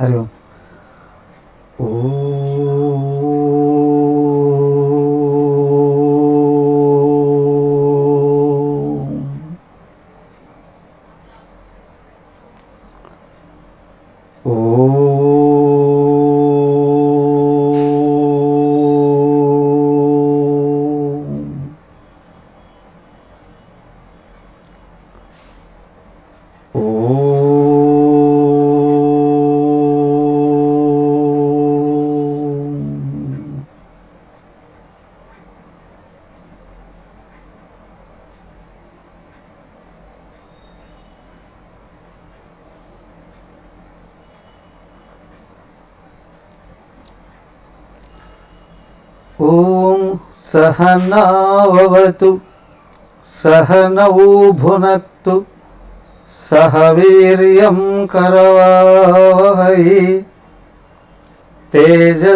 హరి ఓం. ఓం సహనావతు సహనౌ భునక్తు సహ వీర్యం కరవావహై తేజస్వినావధీతమస్తు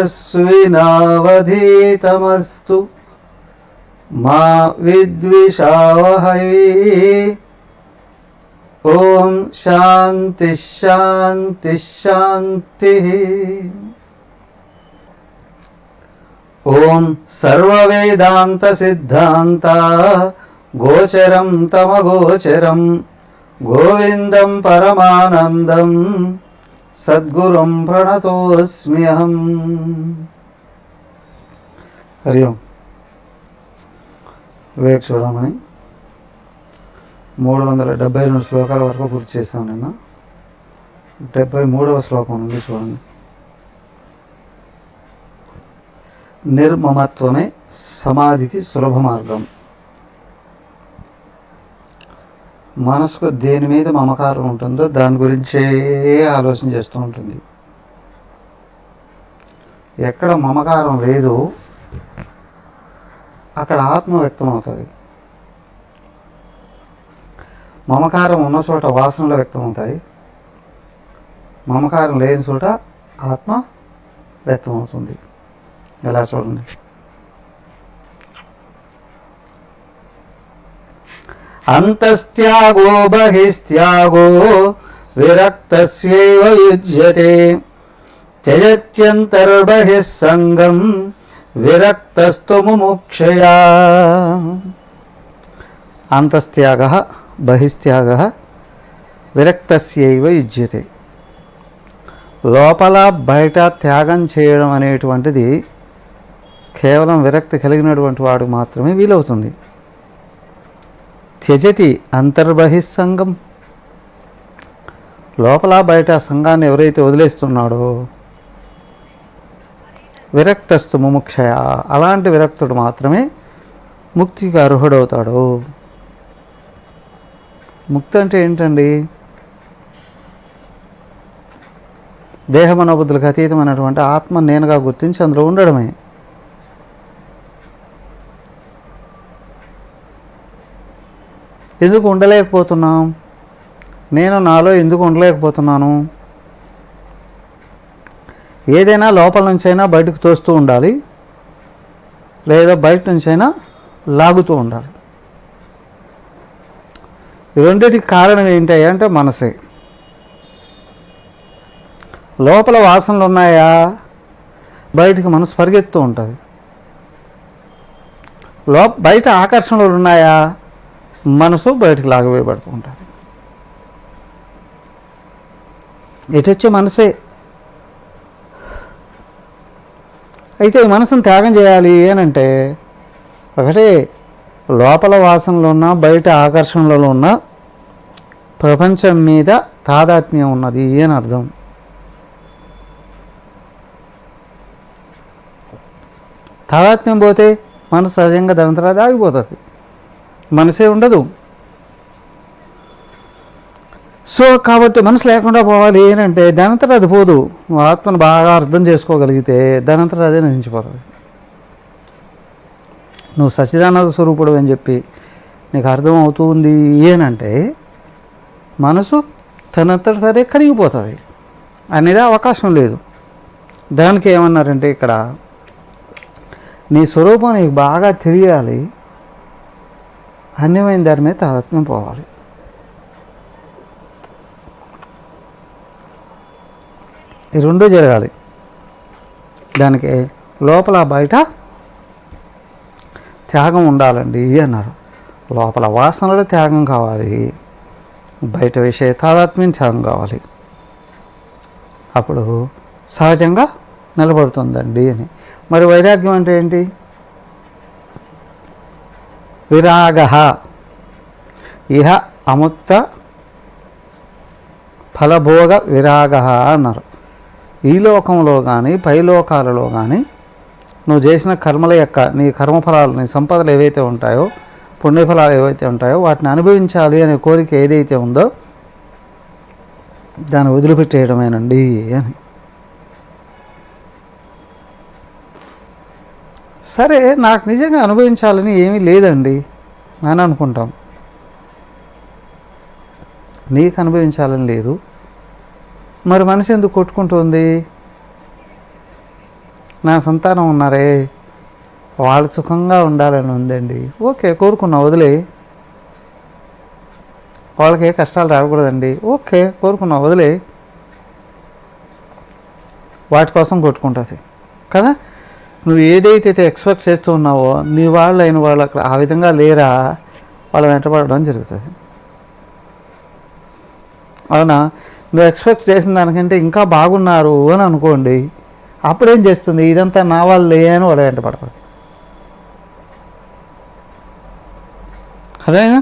మా విద్విషావహై. ఓం శాంతి శాంతి శాంతి. ఓం సర్వవేదాంత సిద్ధాంత గోచరం తమగోచరం గోవిందం పరమానందం సద్గురుం ప్రణతోస్మ్యహం. హరి ఓం. వివేక్ చూడమని 372 శ్లోకాల వరకు పూర్తి చేశాం. నిన్న 73వ శ్లోకం నుండి చూడండి. నిర్మమత్వమే సమాధికి సులభ మార్గం. మనసుకు దేని మీద మమకారం ఉంటుందో దాని గురించే ఆలోచన చేస్తూ ఉంటుంది. ఎక్కడ మమకారం లేదు అక్కడ ఆత్మ వ్యక్తం అవుతుంది. మమకారం ఉన్న చోట వాసనలు వ్యక్తం అవుతాయి. మమకారం లేని చోట ఆత్మ వ్యక్తం అవుతుంది. ఎలా చూడండి. అంతస్త్యాగో బహిస్త్యాగో విరక్తస్యైవ యుజ్యతే త్యజత్యంతర్బహిః సంగం విరక్తస్తు ముముక్షయా. అంతస్త్యాగః బహిస్త్యాగః విరక్తస్యైవ యుజ్యతే. లోపల బయట త్యాగం చేయడం అనేటువంటిది కేవలం విరక్తి కలిగినటువంటి వాడు మాత్రమే వీలవుతుంది. త్యజతి అంతర్బహిస్సంగం. లోపల బయట సంఘాన్ని ఎవరైతే వదిలేస్తున్నాడో విరక్తస్తు ముముక్షయ, అలాంటి విరక్తుడు మాత్రమే ముక్తికి అర్హుడవుతాడు. ముక్తి అంటే ఏంటండి? దేహమనోబుద్ధులకు అతీతమైనటువంటి ఆత్మ నేనుగా గుర్తించి అందులో ఉండడమే. ఎందుకు ఉండలేకపోతున్నాం? నేను నాలో ఎందుకు ఉండలేకపోతున్నాను? ఏదైనా లోపల నుంచైనా బయటకు తోస్తూ ఉండాలి, లేదా బయట నుంచైనా లాగుతూ ఉండాలి. ఈ రెండింటికి కారణం ఏంటి అంటే మనసే. లోపల వాసనలు ఉన్నాయా, బయటికి మనసు పరిగెత్తూ ఉంటుంది. బయట ఆకర్షణలు ఉన్నాయా, మనసు బయటకు లాగవేయబడుతూ ఉంటుంది. ఎటొచ్చే మనసే. అయితే ఈ మనసును త్యాగం చేయాలి అనంటే ఒకటే, లోపల వాసనలు ఉన్న బయట ఆకర్షణలలో ఉన్న ప్రపంచం మీద తాదాత్మ్యం ఉన్నది అని అర్థం. తాదాత్మ్యం పోతే మనసు సహజంగా దానంతరాది ఆగిపోతుంది, మనసే ఉండదు. సో కాబట్టి మనసు లేకుండా పోవాలి ఏంటంటే దానంతట అది పోదు. నువ్వు ఆత్మను బాగా అర్థం చేసుకోగలిగితే దానంతట అదే నశించిపోతుంది. నువ్వు సచ్చిదానంద స్వరూపుడు అని చెప్పి నీకు అర్థం అవుతుంది ఏనంటే మనసు తనంతట సరే కరిగిపోతుంది అనేది అవకాశం లేదు. దానికి ఏమన్నారంటే ఇక్కడ నీ స్వరూపం నీకు బాగా తెలియాలి, అన్యమైన దాని మీద తాదాత్మ్యం పోవాలి. ఈ రెండూ జరగాలి. దానికి లోపల బయట త్యాగం ఉండాలండి అన్నారు. లోపల వాసనలో త్యాగం కావాలి, బయట విషయ తాదాత్మ్యం త్యాగం కావాలి. అప్పుడు సహజంగా నిలబడుతుందండి అని. మరి వైరాగ్యం అంటే ఏంటి? విరాగ ఇహ అముక్త ఫలభోగ విరాగ అన్నారు. ఈ లోకంలో కానీ పై లోకాలలో కానీ నువ్వు చేసిన కర్మల యొక్క నీ కర్మఫలాలు, నీ సంపదలు ఏవైతే ఉంటాయో, పుణ్యఫలాలు ఏవైతే ఉంటాయో వాటిని అనుభవించాలి అనే కోరిక ఏదైతే ఉందో దాన్ని వదిలిపెట్టేయడమేనండి అని. సరే, నాకు నిజంగా అనుభవించాలని ఏమీ లేదండి అని అనుకుంటాం. నీకు అనుభవించాలని లేదు, మరి మనసు ఎందుకు కొట్టుకుంటుంది? నా సంతానం ఉన్నారే, వాళ్ళు సుఖంగా ఉండాలని ఉందండి. ఓకే, కోరుకున్నా, వదిలే. వాళ్ళకి ఏ కష్టాలు రాకూడదండి. ఓకే, కోరుకున్నా, వదిలే. వాటి కోసం కొట్టుకుంటుంది కదా. నువ్వు ఏదైతే ఎక్స్పెక్ట్ చేస్తూ ఉన్నావో నీ వాళ్ళు అయిన వాళ్ళు అక్కడ ఆ విధంగా లేరా, వాళ్ళు వెంటబడడం జరుగుతుంది. అవునా? నువ్వు ఎక్స్పెక్ట్ చేసిన దానికంటే ఇంకా బాగున్నారు అని అనుకోండి, అప్పుడేం చేస్తుంది? ఇదంతా నా వాళ్ళే అని వాడు వెంటబడుతుంది. అదేనా?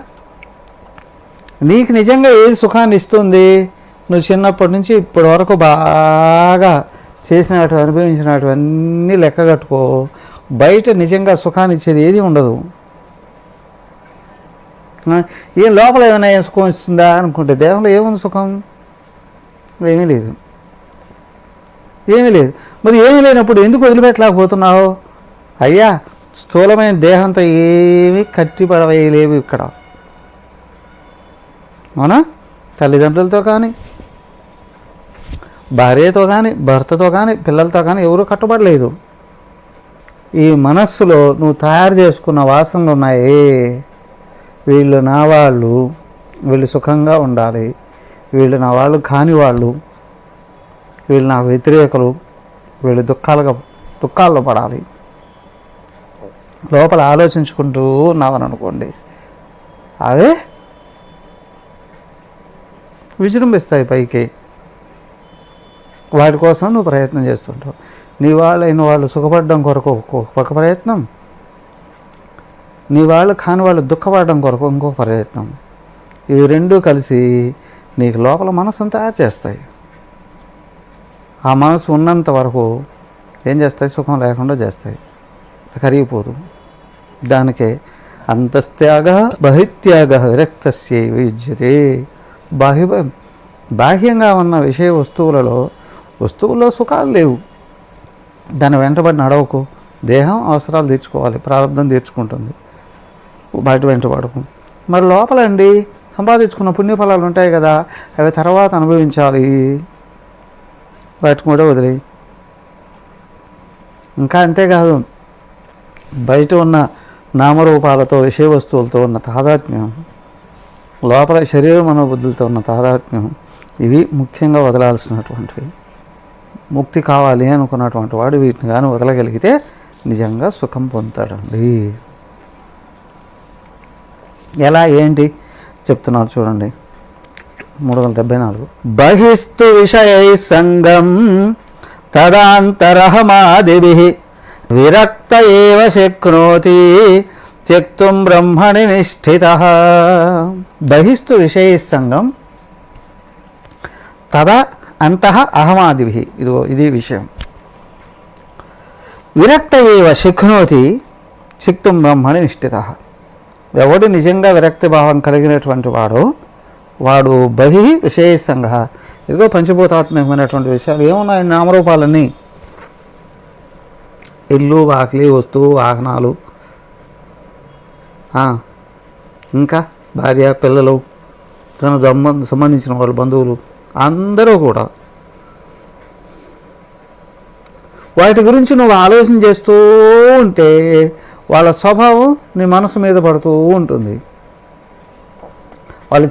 నీకు నిజంగా ఏది సుఖాన్ని ఇస్తుంది? నువ్వు చిన్నప్పటి నుంచి ఇప్పటి వరకు బాగా చేసినట్టు అనుభవించినటువన్నీ లెక్క కట్టుకో. బయట నిజంగా సుఖాన్ని ఇచ్చేది ఏది ఉండదు. ఏం లోపల ఏమైనా సుఖం ఇస్తుందా అనుకుంటే దేహంలో ఏముంది సుఖం? ఏమీ లేదు, ఏమీ లేదు. మరి ఏమీ లేనప్పుడు ఎందుకు వదిలిపెట్టలేకపోతున్నావు? అయ్యా, స్థూలమైన దేహంతో ఏమీ కట్టిపడవేయలేవు ఇక్కడ. అవునా? తల్లిదండ్రులతో కానీ, భార్యతో కానీ, భర్తతో కానీ, పిల్లలతో కానీ ఎవరూ కట్టుబడలేదు. ఈ మనస్సులో నువ్వు తయారు చేసుకున్న వాసనలు ఉన్నాయి. వీళ్ళు నా వాళ్ళు, వీళ్ళు సుఖంగా ఉండాలి, వీళ్ళు నా వాళ్ళు కాని వాళ్ళు, వీళ్ళు నాకు వ్యతిరేకులు, వీళ్ళు దుఃఖాల్లో పడాలి. లోపల ఆలోచించుకుంటూ ఉన్నావని అనుకోండి, అవే విజృంభిస్తాయి పైకి. వాటి కోసం నువ్వు ప్రయత్నం చేస్తుంటావు. నీ వాళ్ళైన వాళ్ళు సుఖపడడం కొరకు ఒక ప్రయత్నం, నీ వాళ్ళు కాని వాళ్ళు దుఃఖపడడం కొరకు ఇంకొక ప్రయత్నం. ఇవి రెండూ కలిసి నీకు లోపల మనసును తయారు చేస్తాయి. ఆ మనసు ఉన్నంత వరకు ఏం చేస్తాయి? సుఖం లేకుండా చేస్తాయి, కరిగిపోదు. దానికే అంతస్త్యాగ బహిత్యాగ విరక్తస్యైవ యుజ్యతే. బాహ్యంగా ఉన్న విషయ వస్తువుల్లో సుఖాలు లేవు, దాని వెంటబడి నడవకు. దేహం అవసరాలు తీర్చుకోవాలి, ప్రారంభం తీర్చుకుంటుంది, బయట వెంటబడకు. మరి లోపలండి సంపాదించుకున్న పుణ్యఫలాలు ఉంటాయి కదా, అవి తర్వాత అనుభవించాలి, వాటిని కూడా వదిలేయి. ఇంకా అంతేకాదు, బయట ఉన్న నామరూపాలతో విషయ వస్తువులతో ఉన్న తాదాత్మ్యం, లోపల శరీర మనోబుద్ధులతో ఉన్న తాదాత్మ్యం, ఇవి ముఖ్యంగా వదలాల్సినటువంటివి. ముక్తి కావాలి అనుకున్నటువంటి వాడు వీటిని కానీ వదలగలిగితే నిజంగా సుఖం పొందుతాడండి. ఎలా ఏంటి చెప్తున్నారు చూడండి. 374. బహిస్తు విషయై సంగం తదాంతరహమాదిభిః విరక్త ఏవ శక్నోతి త్యక్తుం బ్రహ్మణి నిష్ఠితః. బహిస్తు విషయై సంగం తదా అంతః అహమాదిభిః. ఇది విషయం. విరక్త ఏవ శక్నోతి త్యక్తుం బ్రహ్మణి నిష్ఠితః. ఎవడు నిజంగా విరక్తి భావం కలిగినటువంటి వాడు బహి విషయ సంగ. ఇదిగో పంచభూతాత్మకమైనటువంటి విషయాలు ఏమున్నాయి? నామరూపాలన్నీ, ఇల్లు, వాకిలి, వస్తువు, వాహనాలు, ఇంకా భార్య, పిల్లలు, తన సంబంధించిన వాళ్ళ బంధువులు అందరూ కూడా. వాటి గురించి నువ్వు ఆలోచన చేస్తూ ఉంటే వాళ్ళ స్వభావం నీ మనసు మీద పడుతూ ఉంటుంది. వాళ్ళు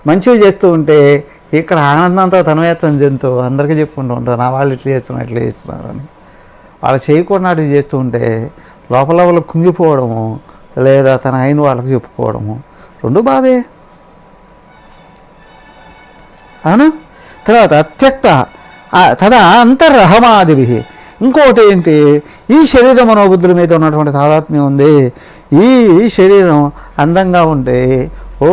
మంచివి చేస్తూ ఉంటే ఇక్కడ ఆనందంతో తన్మయత్వం జంతువు అందరికీ చెప్పుకుంటూ ఉంటారు, నా వాళ్ళు ఇట్లా చేస్తున్నారు ఇట్లా చేస్తున్నారు అని. వాళ్ళు చేయకుండా అటు చేస్తూ ఉంటే లోపల లోపల కుంగిపోవడము, లేదా తన అయిన వాళ్ళకి చెప్పుకోవడము, రెండు బాధే. అవునా? తర్వాత అత్యక్త తదా అంతర్రహమాదిభి. ఇంకోటి ఏంటి, ఈ శరీర మనోబుద్ధుల మీద ఉన్నటువంటి తాదాత్మ్యం ఉంది. ఈ శరీరం అందంగా ఉంటే ఓ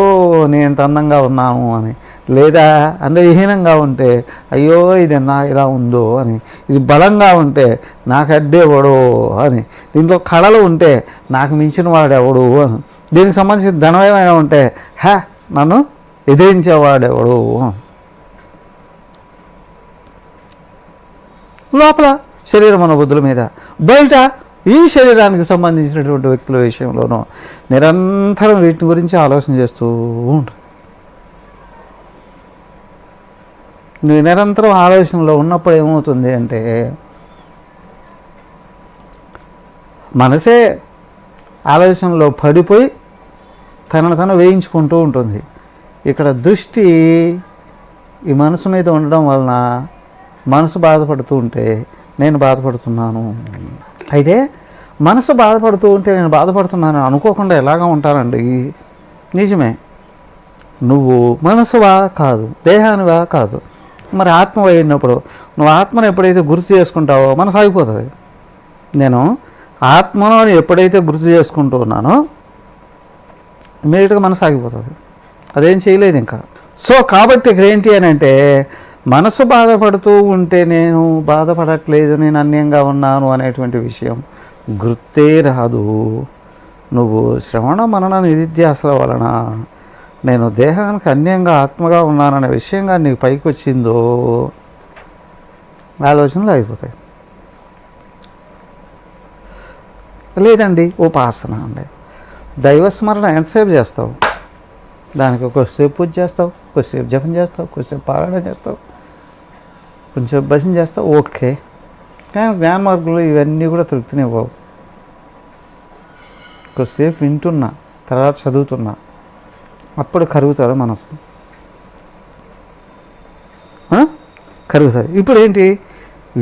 నేను ఎంత అందంగా ఉన్నాను అని, లేదా అందవిహీనంగా ఉంటే అయ్యో ఇది నా ఇలా ఉందో అని, ఇది బలంగా ఉంటే నాకు అడ్డేవాడు అని, దీంట్లో కళలు ఉంటే నాకు మించిన వాడెవడు అని, దీనికి సంబంధించిన ధనమేమైనా ఉంటే నన్ను ఎదిరించేవాడెవడు. లోపల శరీర మనోబుద్ధుల మీద, బయట ఈ శరీరానికి సంబంధించినటువంటి వ్యక్తుల విషయంలోనూ నిరంతరం వీటి గురించి ఆలోచన చేస్తూ ఉంటారు. నువ్వు నిరంతరం ఆలోచనలో ఉన్నప్పుడు ఏమవుతుంది అంటే మనసే ఆలోచనలో పడిపోయి తనను తను వేయించుకుంటూ ఉంటుంది. ఇక్కడ దృష్టి ఈ మనసు మీద ఉండడం వలన మనసు బాధపడుతూ ఉంటే నేను బాధపడుతున్నాను. అయితే మనసు బాధపడుతూ ఉంటే నేను బాధపడుతున్నాను అనుకోకుండా ఎలాగా ఉంటానండి? నిజమే, నువ్వు మనసువా కాదు, దేహానివా కాదు, మరి ఆత్మ అయినప్పుడు నువ్వు ఆత్మను ఎప్పుడైతే గుర్తు చేసుకుంటావో మనసు ఆగిపోతుంది. నేను ఆత్మను ఎప్పుడైతే గుర్తు చేసుకుంటూ ఉన్నానో ఇమీడియట్గా మనసు ఆగిపోతుంది, అదేం చేయలేదు ఇంకా. సో కాబట్టి ఇక్కడ ఏంటి అని అంటే మనసు బాధపడుతూ ఉంటే నేను బాధపడట్లేదు, నేను అన్యంగా ఉన్నాను అనేటువంటి విషయం గుర్తే రాదు. నువ్వు శ్రవణ మనన నిధిధ్యాసల వలన నేను దేహానికి అన్యంగా ఆత్మగా ఉన్నాననే విషయంగా నీకు పైకి వచ్చిందో ఆలోచనలు అయిపోతాయి. లేదండి ఉపాసన అండి, దైవస్మరణ ఎంతసేపు చేస్తావు? దానికి కొద్దిసేపు పూజ చేస్తావు, కొద్దిసేపు జపం చేస్తావు, కొద్దిసేపు పారాయణ చేస్తావు, కొంచెం భజన చేస్తావు, ఓకే. కానీ జ్ఞాన మార్గంలో ఇవన్నీ కూడా తృప్తినివ్వవు. కొద్దిసేపు వింటున్నా, తర్వాత చదువుతున్నా, అప్పుడు కరుగుతుంది మనసు, కరుగుతుంది. ఇప్పుడు ఏంటి,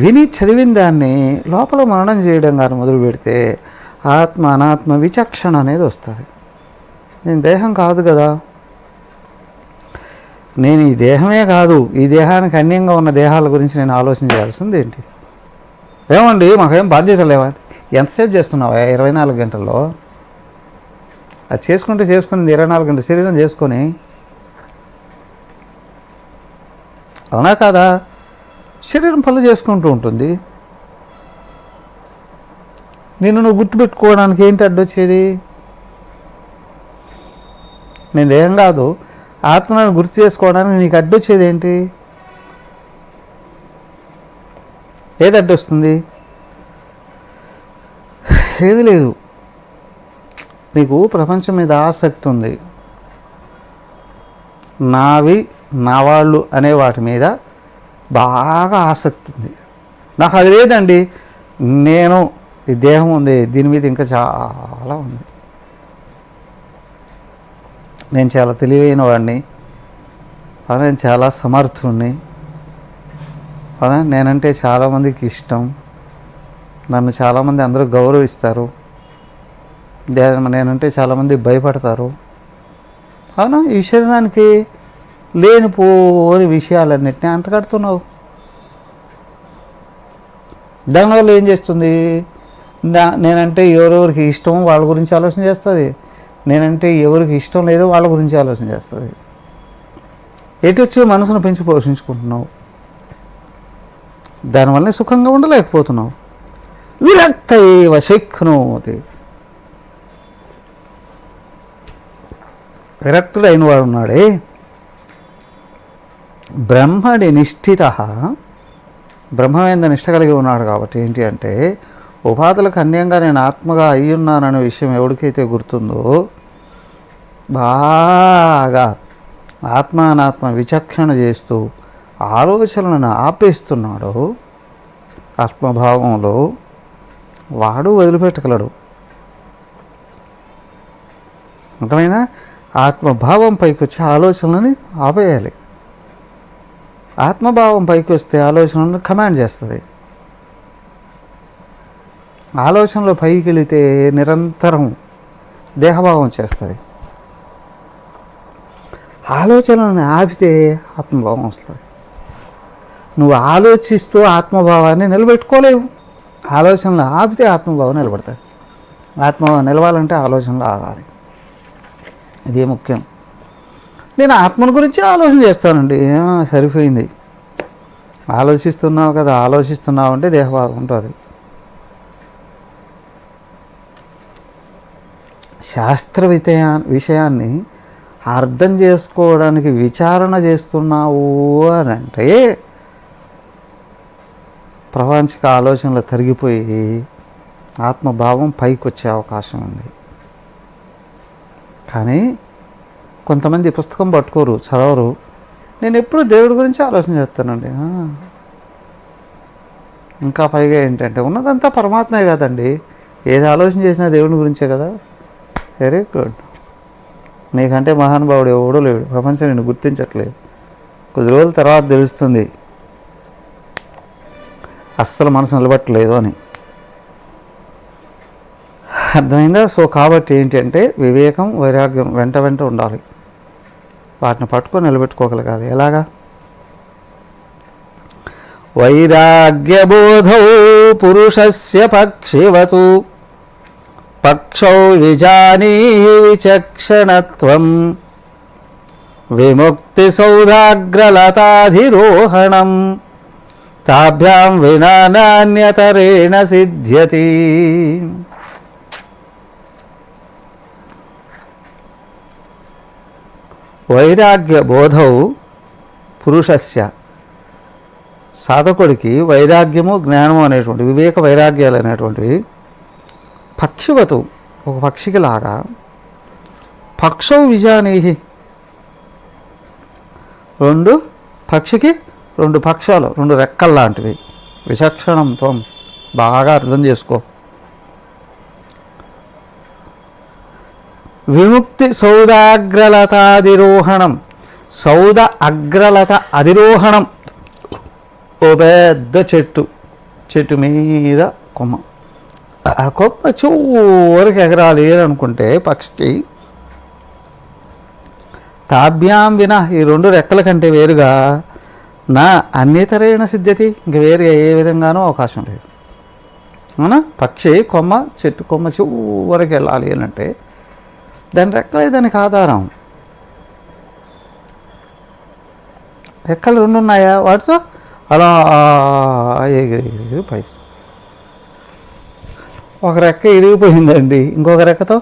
విని చదివిన దాన్ని లోపల మననం చేయడం కానీ మొదలు పెడితే ఆత్మ అనాత్మ విచక్షణ అనేది వస్తుంది. నేను దేహం కాదు కదా, నేను ఈ దేహమే కాదు, ఈ దేహానికి అన్యంగా ఉన్న దేహాల గురించి నేను ఆలోచన చేయాల్సింది ఏంటి? ఏమండి మాకేం బాధ్యత లేవండి. ఎంతసేపు చేస్తున్నావా 24 గంటల్లో? అది చేసుకుంటే చేసుకుని 24 గంటల శరీరం చేసుకొని, అవునా కాదా? శరీరం పనులు చేసుకుంటూ ఉంటుంది. నిన్ను నువ్వు గుర్తుపెట్టుకోవడానికి ఏంటి అడ్డొచ్చేది? నేను దేహం కాదు, ఆత్మను గుర్తు చేసుకోవడానికి నీకు అడ్డొచ్చేది ఏంటి? ఏది అడ్డొస్తుంది? ఏది లేదు. నీకు ప్రపంచం మీద ఆసక్తి ఉంది, నావి నా వాళ్ళు అనే వాటి మీద బాగా ఆసక్తి ఉంది. నాకు అది లేదండి, నేను ఈ దేహం ఉంది, దీని మీద ఇంకా చాలా ఉంది, నేను చాలా తెలివైన వాడిని, నేను చాలా సమర్థుణ్ణి, నేనంటే చాలామందికి ఇష్టం, నన్ను చాలామంది అందరూ గౌరవిస్తారు, నేనంటే చాలామంది భయపడతారు. అవునా? ఈ శరీరానికి లేనిపోని విషయాలన్నిటినీ అంటగడుతున్నావు. దానివల్ల ఏం చేస్తుంది? నేనంటే ఎవరెవరికి ఇష్టం వాళ్ళ గురించి ఆలోచన చేస్తుంది, నేనంటే ఎవరికి ఇష్టం లేదో వాళ్ళ గురించి ఆలోచన చేస్తుంది. ఎటు వచ్చి మనసును పెంచి పోషించుకుంటున్నావు, దానివల్లనే సుఖంగా ఉండలేకపోతున్నావు. విరక్తైవ శక్నోతి, విరక్తుడైన వాడు ఉన్నాడే, బ్రహ్మడి నిష్ఠిత, బ్రహ్మవేంద నిష్ట కలిగి ఉన్నాడు. కాబట్టి ఏంటి అంటే ఉపాధులకు అన్యంగా నేను ఆత్మగా అయ్యున్నాననే విషయం ఎవరికైతే గుర్తుందో, బాగా ఆత్మ అనాత్మ విచక్షణ చేస్తూ ఆలోచనలను ఆపేస్తున్నాడో ఆత్మభావంలో, వాడు వదిలిపెట్టగలడు. అర్థమైనా? ఆత్మభావం పైకి వచ్చి ఆలోచనలని ఆపేయాలి. ఆత్మభావం పైకి వస్తే ఆలోచనలను కమాండ్ చేస్తుంది. ఆలోచనలో పైకి వెళితే నిరంతరం దేహభావం చేస్తుంది. ఆలోచనలను ఆపితే ఆత్మభావం వస్తుంది. నువ్వు ఆలోచిస్తూ ఆత్మభావాన్ని నిలబెట్టుకోలేవు. ఆలోచనలు ఆపితే ఆత్మభావం నిలబడతాయి. ఆత్మభావం నిలవాలంటే ఆలోచనలు ఆగాలి. ఇది ముఖ్యం. నేను ఆత్మను గురించి ఆలోచన చేస్తానండి, సరిపోయింది. ఆలోచిస్తున్నావు కదా, ఆలోచిస్తున్నావు అంటే దేహభావం ఉంటుంది. శాస్త్ర విషయాన్ని అర్థం చేసుకోవడానికి విచారణ చేస్తున్నావు అని అంటే ప్రపంచిక ఆలోచనలు తరిగిపోయి ఆత్మభావం పైకి వచ్చే అవకాశం ఉంది. కానీ కొంతమంది పుస్తకం పట్టుకోరు, చదవరు. నేను ఎప్పుడు దేవుడి గురించి ఆలోచన చేస్తానండి. ఇంకా పైగా ఏంటంటే ఉన్నదంతా పరమాత్మే కదండి, ఏది ఆలోచన చేసినా దేవుడి గురించే కదా. Very good. నీకంటే మహానుభావుడు ఎవడో లేడు. ప్రపంచం నేను గుర్తించట్లేదు. కొద్ది రోజుల తర్వాత తెలుస్తుంది అస్సలు మనసు నిలబట్టలేదు అని. అర్థమైందా? సో కాబట్టి ఏంటంటే వివేకం, వైరాగ్యం వెంట వెంట ఉండాలి. వాటిని పట్టుకొని నిలబెట్టుకోగలగాలి. ఎలాగా? వైరాగ్యబోధౌ పురుషస్య పక్షివతు పక్షౌ విజానీహి విచక్షణత్వం విముక్తి సౌధాగ్రలతాధిరోహణం తాభ్యాం వినా నాన్యతరేణ సిద్ధ్యతి. వైరాగ్య బోధౌ పురుషస్య, సాధకుడికి వైరాగ్యము జ్ఞానము అనేటువంటి వివేక వైరాగ్యాలు అనేటువంటివి పక్షివతు, ఒక పక్షికి లాగా, పక్షౌ విజానీహి, పక్షికి రెండు పక్షాలు, రెండు రెక్కలు లాంటివి. విచక్షణం త్వం, బాగా అర్థం చేసుకో. విముక్తి సౌదాగ్రలతాధిరోహణం, సౌద అగ్రలత అధిరోహణం, ఓ పెద్ద చెట్టు మీద కొమ్మ, ఆ కొమ్మ చివరికి ఎగరాలి అని అనుకుంటే పక్షికి తాభ్యాం వినా, ఈ రెండు రెక్కల కంటే వేరుగా నా అన్యతరైన సిద్ధ్యతి, ఇంక వేరు ఏ విధంగానూ అవకాశం లేదు. అవునా? పక్షి కొమ్మ, చెట్టు కొమ్మ చివరికి వెళ్ళాలి అని అంటే దాని రెక్కలే దానికి ఆధారం. రెక్కలు రెండు ఉన్నాయా, వాటితో అలా ఎగిరి పై, ఒక రెక్క ఇరిగిపోయిందండి, ఇంకొక రెక్కతో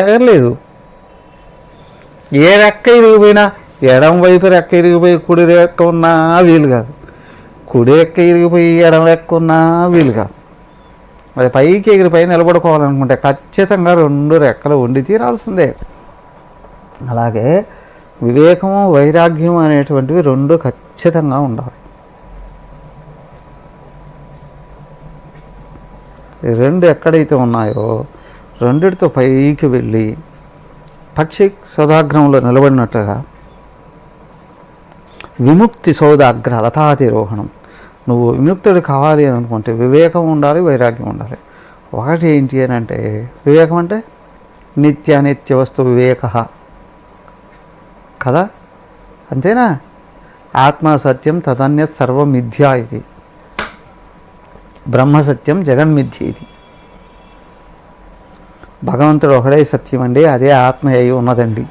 ఎగరలేదు. ఏ రెక్క ఇరిగిపోయినా, ఎడం వైపు రెక్క ఇరిగిపోయి కుడి రెక్క ఉన్నా వీలు కాదు, కుడి రెక్క ఇరిగిపోయి ఎడం రెక్క ఉన్నా వీలు కాదు. అది పైకి ఎగిరిపై నిలబడుకోవాలనుకుంటే ఖచ్చితంగా రెండు రెక్కలు ఉండి తీరాల్సిందే. అలాగే వివేకము, వైరాగ్యం అనేటువంటివి రెండు ఖచ్చితంగా ఉండాలి. ఈ రెండు ఎక్కడైతే ఉన్నాయో రెండిటితో పైకి వెళ్ళి పక్షి సౌదాగ్రంలో నిలబడినట్లుగా విముక్తి సౌదాగ్ర లతాధిరోహణం. నువ్వు విముక్తుడు కావాలి అని అనుకుంటే వివేకం ఉండాలి, వైరాగ్యం ఉండాలి. ఒకటి ఏంటి అని అంటే, వివేకం అంటే నిత్యానిత్య వస్తు వివేక కదా, అంతేనా? ఆత్మ సత్యం తదన్య సర్వం మిథ్యా ఇది, బ్రహ్మసత్యం జగన్మిథ్య ఇది. భగవంతుడు ఒకడే సత్యం అండి, అదే ఆత్మ అయి ఉన్నదండి.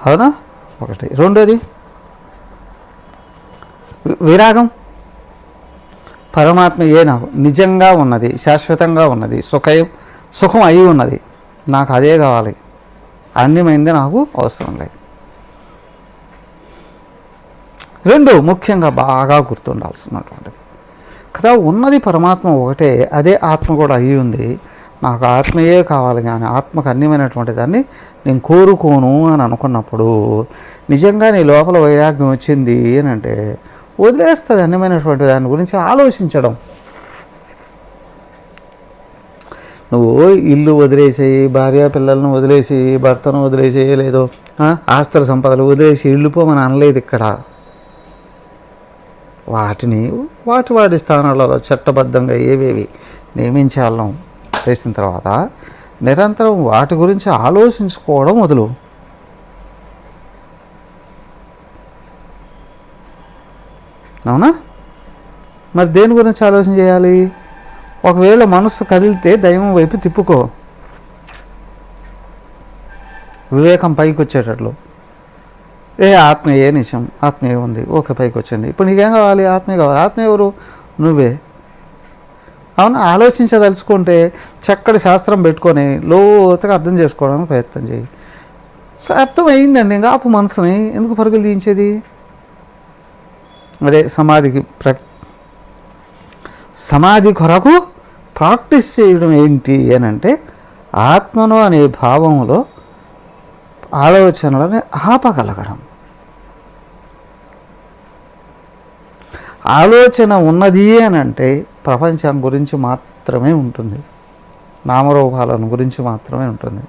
అవునా? ఒకటి. రెండోది విరాగం. పరమాత్మ నాకు నిజంగా ఉన్నది, శాశ్వతంగా ఉన్నది, సుఖం అయి ఉన్నది, నాకు అదే కావాలి, అన్యమైంది నాకు అవసరం లేదు. రెండు ముఖ్యంగా బాగా గుర్తుండాల్సినటువంటిది కదా. ఉన్నది పరమాత్మ ఒకటే, అదే ఆత్మ కూడా అయి ఉంది. నాకు ఆత్మయే కావాలి, కానీ ఆత్మకు అన్యమైనటువంటి దాన్ని నేను కోరుకోను అని అనుకున్నప్పుడు నిజంగా నీ లోపల వైరాగ్యం వచ్చింది అని అంటే వదిలేస్తుంది అన్యమైనటువంటి దాని గురించి ఆలోచించడం. నువ్వు ఇల్లు వదిలేసేయి, భార్య పిల్లలను వదిలేసి, భర్తను వదిలేసేయి, లేదో ఆస్తుల సంపదలు వదిలేసి వెళ్ళిపోమని అనలేదు ఇక్కడ. వాటిని వాటి స్థానాలలో చట్టబద్ధంగా ఏవేవి నియమించాలను చేసిన తర్వాత నిరంతరం వాటి గురించి ఆలోచించుకోవడం మొదలు. అవునా? మరి దేని గురించి ఆలోచన చేయాలి? ఒకవేళ మనస్సు కదిలితే దైవం వైపు తిప్పుకో, వివేకం పైకి వచ్చేటట్లు. ఆత్మ ఏ నిజం, ఆత్మ ఏముంది, ఓకే పైకి వచ్చింది. ఇప్పుడు నీకేం కావాలి? ఆత్మే కావాలి. ఆత్మ ఎవరు? నువ్వే. అవునా? ఆలోచించదలుచుకుంటే చక్కటి శాస్త్రం పెట్టుకొని లోతుగా అర్థం చేసుకోవడానికి ప్రయత్నం చేయి. అర్థం అయిందండి, ఇంకా ఆపు మనసుని ఎందుకు పరుగులు తీయించేది? అదే సమాధి కొరకు ప్రాక్టీస్ చేయడం ఏంటి అని అంటే ఆత్మను అనే భావంలో ఆలోచనలని ఆపగలగడం. ఆలోచన ఉన్నది అని అంటే ప్రపంచం గురించి మాత్రమే ఉంటుంది, నామరూపాలను గురించి మాత్రమే ఉంటుంది.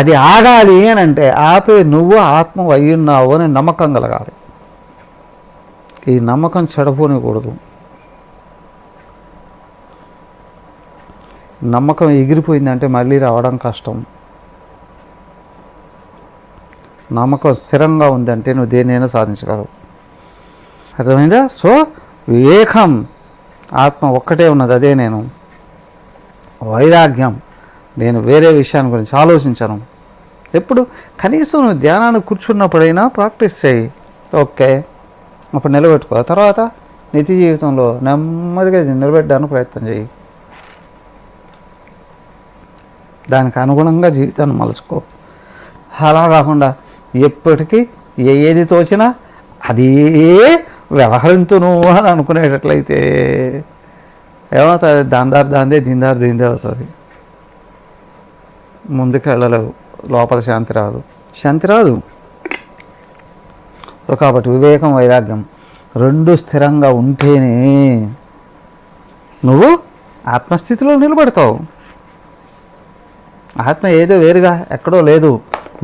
అది ఆగాలి అని అంటే ఆపే నువ్వు ఆత్మ అయ్యున్నావు అని నమ్మకం కలగాలి. ఈ నమ్మకం చెడపోనికూడదు. నమ్మకం ఎగిరిపోయిందంటే మళ్ళీ రావడం కష్టం. నమ్మకం స్థిరంగా ఉందంటే నువ్వు దేన్నైనా సాధించగలవు. అర్థమైందా? సో వివేకం, ఆత్మ ఒక్కటే ఉన్నది, అదే నేను. వైరాగ్యం, నేను వేరే విషయాన్ని గురించి ఆలోచించను. ఎప్పుడు? కనీసం నువ్వు ధ్యానాన్ని కూర్చున్నప్పుడైనా ప్రాక్టీస్ చేయి. ఓకే, అప్పుడు నిలబెట్టుకో. తర్వాత నిత్య జీవితంలో నెమ్మదిగా నిలబెట్టడానికి ప్రయత్నం చేయి. దానికి అనుగుణంగా జీవితాన్ని మలుచుకో. అలా కాకుండా ఎప్పటికీ ఏది తోచినా అదే వ్యవహరించును అని అనుకునేటట్లయితే ఏమవుతుంది? దాందారు దాందే, దీందారు దీందే అవుతుంది. ముందుకు వెళ్ళలేవు, లోపల శాంతి రాదు. కాబట్టి వివేకం, వైరాగ్యం రెండు స్థిరంగా ఉంటేనే నువ్వు ఆత్మస్థితిలో నిలబడతావు. ఆత్మ ఏదో వేరుగా ఎక్కడో లేదు,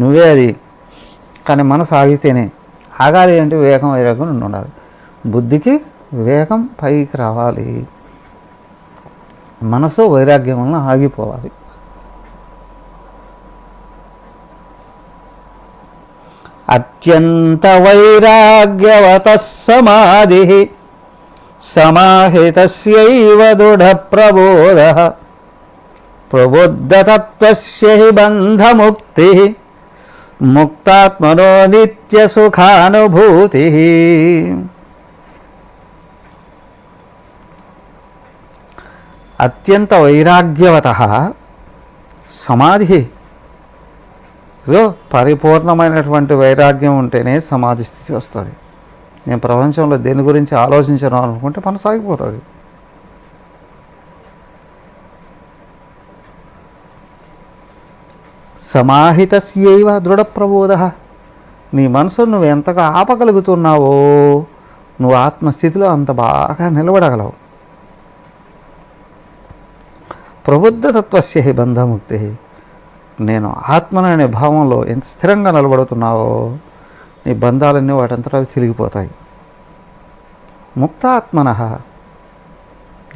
నువ్వే అది. కానీ మనసు ఆగితేనే. ఆగాలి అంటే వివేకం, వైరాగ్యం రెండు ఉండాలి. బుద్ధికి వివేకం పైకి రావాలి, మనసు వైరాగ్యం వలన ఆగిపోవాలి. అత్యంత వైరాగ్యవత సమాధి సమాహితస్యైవ దృఢ ప్రబోధః ప్రబుద్ధతత్వస్య హి బంధముక్తి ముక్తాత్మనో నిత్య సుఖానుభూతి. అత్యంత వైరాగ్యవతః సమాధి. పరిపూర్ణమైనటువంటి వైరాగ్యం ఉంటేనే సమాధి స్థితి వస్తుంది. నేను ప్రపంచంలో దేని గురించి ఆలోచించను అనుకుంటే మనసు ఆగిపోతుంది. సమాహితస్యైవ దృఢ ప్రబోధః. నీ మనసు నువ్వు ఎంతగా ఆపగలుగుతున్నావో నువ్వు ఆత్మస్థితిలో అంత బాగా నిలబడగలవు. ప్రబుద్ధతత్వస్య హి బంధముక్తి. నేను ఆత్మననే భావంలో ఎంత స్థిరంగా నిలబడుతున్నావో నీ బంధాలన్నీ వాటంతటా అవి తిరిగిపోతాయి. ముక్తాత్మనః,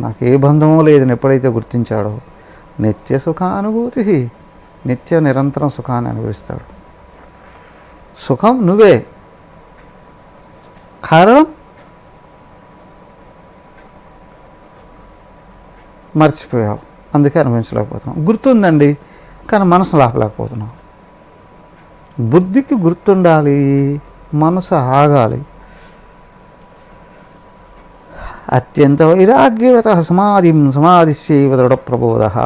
నాకు ఏ బంధమూ లేదని ఎప్పుడైతే గుర్తించాడో నిత్య సుఖానుభూతి, నిత్య నిరంతరం సుఖాన్ని అనుభవిస్తాడు. సుఖం నువ్వే, కారణం మర్చిపోయావు, అందుకే అనుభవించలేకపోతున్నావు. గుర్తుందండి కానీ మనసు లాపలేకపోతున్నావు. బుద్ధికి గుర్తుండాలి, మనసు ఆగాలి. అత్యంత వైరాగ్యవత సమాధిస్యైవ దృఢ ప్రబోధః.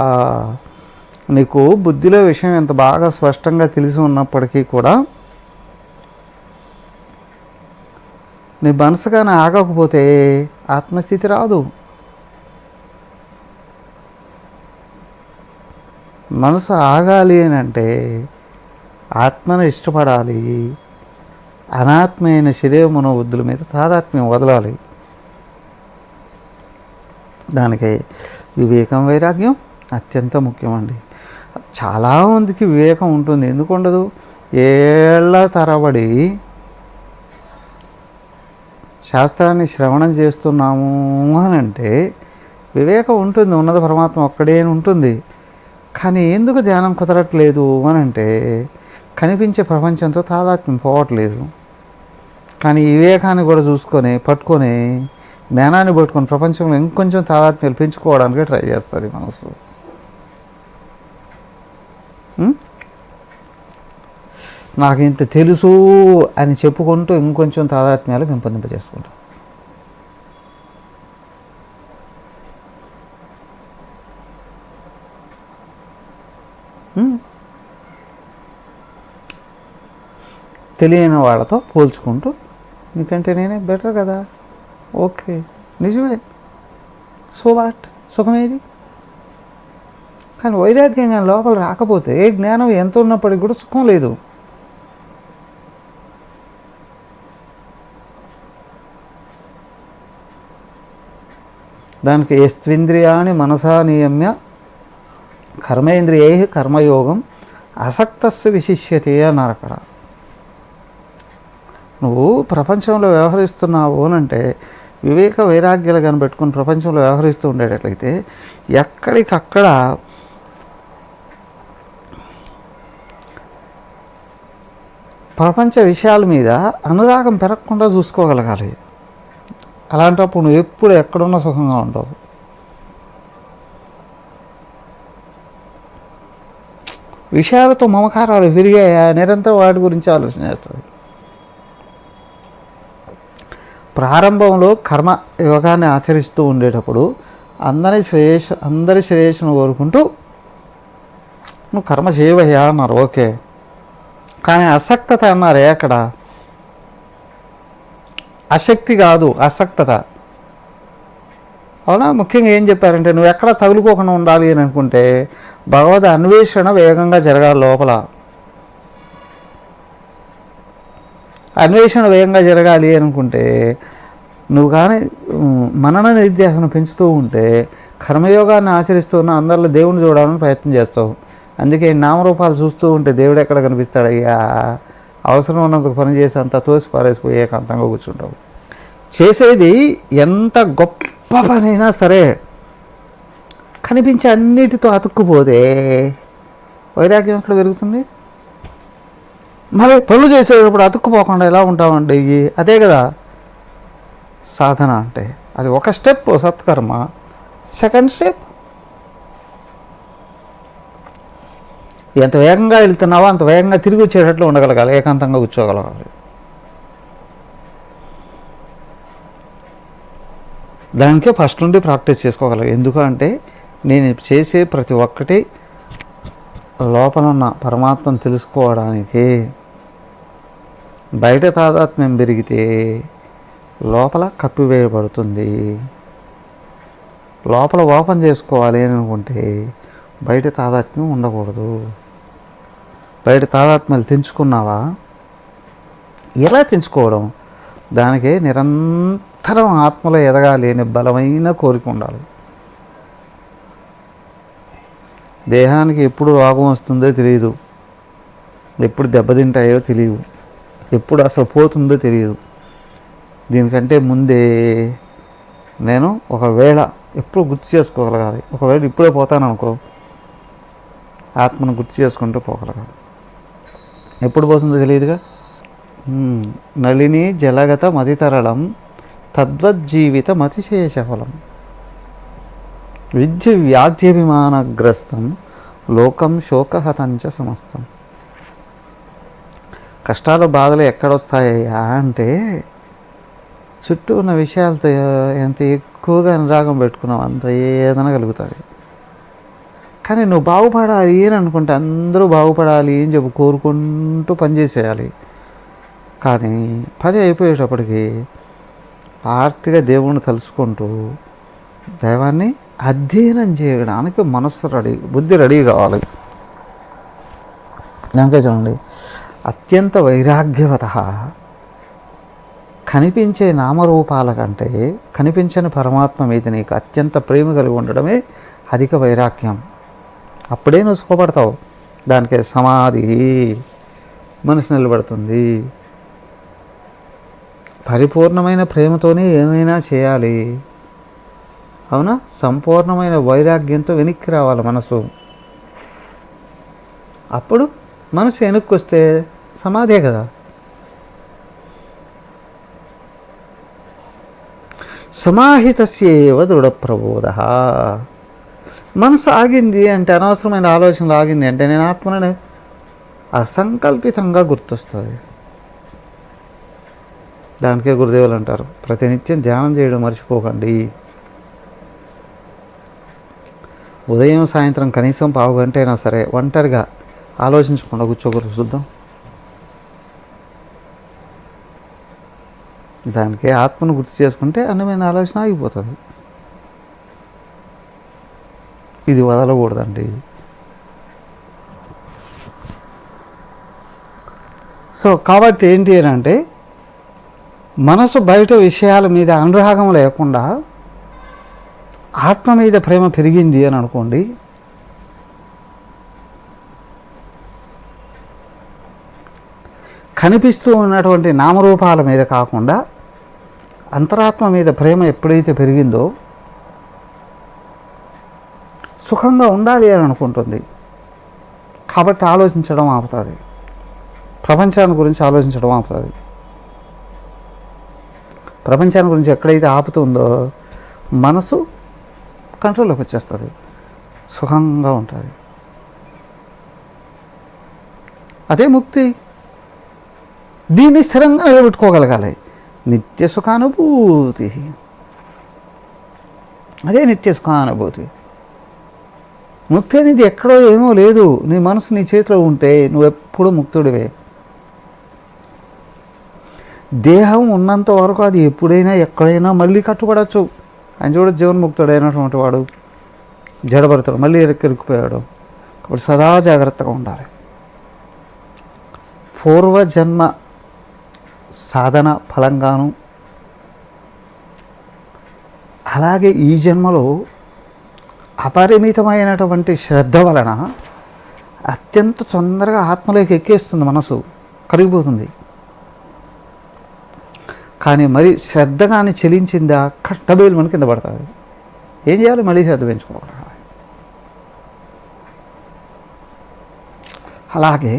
నీకు బుద్ధిలో విషయం ఎంత బాగా స్పష్టంగా తెలిసి ఉన్నప్పటికీ కూడా నీ మనసు కానీ ఆగకపోతే ఆత్మస్థితి రాదు. మనసు ఆగాలి అని అంటే ఆత్మను ఇష్టపడాలి, అనాత్మైన శరీర మనోబుద్ధుల మీద తాదాత్మ్యం వదలాలి. దానికి వివేకం, వైరాగ్యం అత్యంత ముఖ్యమండి. చాలామందికి వివేకం ఉంటుంది, ఎందుకు ఉండదు? ఏళ్ళ తరబడి శాస్త్రాన్ని శ్రవణం చేస్తున్నాము అని అంటే వివేకం ఉంటుంది, ఉన్నత పరమాత్మ ఒక్కడే ఉంటుంది. కానీ ఎందుకు ధ్యానం కుదరట్లేదు అని అంటే కనిపించే ప్రపంచంతో తాదాత్మ్యం పోవట్లేదు. కానీ ఈ వివేకాన్ని కూడా పట్టుకొని జ్ఞానాన్ని పట్టుకొని ప్రపంచంలో ఇంకొంచెం తాదాత్మ్యాలు పెంచుకోవడానికి ట్రై చేస్తుంది మనసు. నాకు ఇంత తెలుసు అని చెప్పుకుంటూ ఇంకొంచెం తాదాత్మ్యాలు పెంపొందింపజేసుకుంటాం. తెలియని వాళ్ళతో పోల్చుకుంటూ నీకంటే నేనే బెటర్ కదా, ఓకే నిజమే, సో వాట్, సుఖమేది. కానీ వైరాగ్యం కానీ లోపల రాకపోతే జ్ఞానం ఎంత ఉన్నప్పటికీ కూడా సుఖం లేదు. దానికి యస్త్వింద్రియాణి మనసా నియమ్య కర్మేంద్రియై కర్మయోగం అసక్తస్య విశిష్యతే అన్నారు అక్కడ. నువ్వు ప్రపంచంలో వ్యవహరిస్తున్నావు అనంటే వివేక వైరాగ్యాలు కనిపెట్టుకుని ప్రపంచంలో వ్యవహరిస్తూ ఉండేటట్లయితే ఎక్కడికక్కడ ప్రపంచ విషయాల మీద అనురాగం పెరగకుండా చూసుకోగలగాలి. అలాంటప్పుడు నువ్వు ఎప్పుడు ఎక్కడున్నా సుఖంగా ఉంటావు. విషయాలతో మమకారాలు విరిగాయా, నిరంతరం వాటి గురించి ఆలోచన చేస్తుంది. ప్రారంభంలో కర్మ యోగాన్ని ఆచరిస్తూ ఉండేటప్పుడు అందరి శ్రేయస్సును కోరుకుంటూ నువ్వు కర్మ చేయవయ్యా అన్నారు, ఓకే. కానీ అసక్తత అన్నారే అక్కడ, అశక్తి కాదు అసక్తత. అవునా? ముఖ్యంగా ఏం చెప్పారంటే నువ్వు ఎక్కడ తగులుకోకుండా ఉండాలి అని అనుకుంటే భగవద్ అన్వేషణ వేగంగా జరగాలి. లోపల అన్వేషణ వేగంగా జరగాలి అనుకుంటే నువ్వు కానీ మనన నిర్దేశన పెంచుతూ ఉంటే కర్మయోగాన్ని ఆచరిస్తున్న అందరిలో దేవుని చూడాలని ప్రయత్నం చేస్తావు. అందుకే నామరూపాలు చూస్తూ ఉంటే దేవుడు ఎక్కడ కనిపిస్తాడయ్యా? అవసరం ఉన్నందుకు పని చేసి అంతా తోసి పారేసిపోయి ఏకాంతంగా కూర్చుంటావు. చేసేది ఎంత గొప్ప పనైనా సరే కనిపించే అన్నిటితో అతుక్కుపోతే వైరాగ్యం ఎక్కడ పెరుగుతుంది? మరి పనులు చేసేటప్పుడు అతుక్కుపోకుండా ఎలా ఉంటామండి? అదే కదా సాధన అంటే. అది ఒక స్టెప్ సత్కర్మ, సెకండ్ స్టెప్ ఎంత వేగంగా వెళ్తున్నావో అంత వేగంగా తిరిగి వచ్చేటట్లు ఉండగలగాలి, ఏకాంతంగా కూర్చోగలగాలి. దానికే ఫస్ట్ నుండి ప్రాక్టీస్ చేసుకోగలగాలి. ఎందుకంటే నేను చేసే ప్రతి ఒక్కటి లోపల ఉన్న పరమాత్మను తెలుసుకోవడానికి. బయట తాదాత్మ్యం పెరిగితే లోపల కప్పివేయబడుతుంది. లోపల ఓపెన్ చేసుకోవాలి అని అనుకుంటే బయట తాదాత్మ్యం ఉండకూడదు. బయట తాదాత్మ్యాలు తెంచుకున్నావా? ఎలా తెంచుకోవడం? దానికి నిరంతరం ఆత్మలో ఎదగాలి అనే బలమైన కోరిక ఉండాలి. దేహానికి ఎప్పుడు రోగం వస్తుందో తెలియదు, ఎప్పుడు దెబ్బతింటాయో తెలియదు, ఎప్పుడు అసలు పోతుందో తెలియదు. దీనికంటే ముందే నేను ఒకవేళ ఎప్పుడు గుర్తు చేసుకోగలగాలి. ఒకవేళ ఇప్పుడే పోతాను అనుకో, ఆత్మను గుర్తు చేసుకుంటూ పోగలగాలి. ఎప్పుడు పోతుందో తెలియదుగా. నళిని జలగత మతితరళం తద్వజ్జీవిత మతిశేషఫలం విద్య వ్యాధ్యభిమానగ్రస్తం లోకం శోకహతంచ సమస్తం. కష్టాలు బాధలు ఎక్కడొస్తాయా అంటే చుట్టూ ఉన్న విషయాలతో ఎంత ఎక్కువగా అనురాగం పెట్టుకున్నావు అంత ఏదైనా కలుగుతుంది. కానీ నువ్వు బాగుపడాలి అని అనుకుంటే అందరూ బాగుపడాలి అని చెప్పి కోరుకుంటూ పనిచేసేయాలి. కానీ పని అయిపోయేటప్పటికి ఆర్తిగా దేవుణ్ణి తలుచుకుంటూ దైవాన్ని అధ్యయనం చేయడానికి మనస్సు బుద్ధి రెడీ కావాలి. దానికే చూడండి, అత్యంత వైరాగ్యవత కనిపించే నామరూపాల కంటే కనిపించని పరమాత్మ మీద నీకు అత్యంత ప్రేమ కలిగి ఉండడమే అధిక వైరాగ్యం. అప్పుడే నువ్వు సుఖపడతావు. దానికే సమాధి, మనసు నిలబడుతుంది. పరిపూర్ణమైన ప్రేమతోనే ఏమైనా చేయాలి. అవునా? సంపూర్ణమైన వైరాగ్యంతో వెనక్కి రావాలి మనసు. అప్పుడు మనసు వెనక్కి వస్తే సమాధే కదా. సమాహితస్యేవ దృఢ ప్రబోధ. మనసు ఆగింది అంటే, అనవసరమైన ఆలోచనలు ఆగింది అంటే, నేను ఆత్మని అసంకల్పితంగా గుర్తొస్తుంది. దానికే గురుదేవులు అంటారు, ప్రతినిత్యం ధ్యానం చేయడం మర్చిపోకండి. ఉదయం సాయంత్రం కనీసం పావు గంట అయినా సరే ఒంటరిగా ఆలోచించకుండా కూర్చోకూడదు. చూద్దాం. దానికే ఆత్మను గుర్తు చేసుకుంటే అన్నమైన ఆలోచన ఆగిపోతుంది. ఇది వదలకూడదండి. సో కాబట్టి ఏంటి అని అంటే, మనసు బయట విషయాల మీద అనురాగం లేకుండా ఆత్మ మీద ప్రేమ పెరిగింది అని అనుకోండి, కనిపిస్తూ ఉన్నటువంటి నామరూపాల మీద కాకుండా అంతరాత్మ మీద ప్రేమ ఎప్పుడైతే పెరిగిందో సుఖంగా ఉండాలి అని అనుకుంటుంది. కాబట్టి ఆలోచించడం ఆపుతుంది. ప్రపంచాన్ని గురించి ఆలోచించడం ఆపుతుంది. ప్రపంచాన్ని గురించి ఎక్కడైతే ఆపుతుందో మనసు కంట్రోల్లోకి వచ్చేస్తుంది, సుఖంగా ఉంటుంది. అదే ముక్తి. దీన్ని స్థిరంగా నిలబెట్టుకోగలగాలి. నిత్య సుఖానుభూతి, అదే నిత్య సుఖానుభూతి. ముక్తి అనేది ఎక్కడో ఏమో లేదు. నీ మనసు నీ చేతిలో ఉంటే నువ్వు ఎప్పుడూ ముక్తుడివే. దేహం ఉన్నంత వరకు అది ఎప్పుడైనా ఎక్కడైనా మళ్ళీ కట్టుబడచ్చు. ఆయన చూడ జీవన్ముక్తుడైనటువంటి వాడు జడభరతుడు మళ్ళీ ఇరుక్కుపోయాడు. కాబట్టి సదా జాగ్రత్తగా ఉండాలి. పూర్వజన్మ సాధన ఫలంగాను, అలాగే ఈ జన్మలో అపరిమితమైనటువంటి శ్రద్ధ వలన అత్యంత తొందరగా ఆత్మలోకి ఎక్కేస్తుంది. మనసు కరిగిపోతుంది. కానీ మరి శ్రద్ధ కానీ చెలించిందా కట్టబేలు మన కింద పడుతుంది. ఏం చేయాలి? మళ్ళీ శ్రద్ధ పెంచుకోవాలి. అలాగే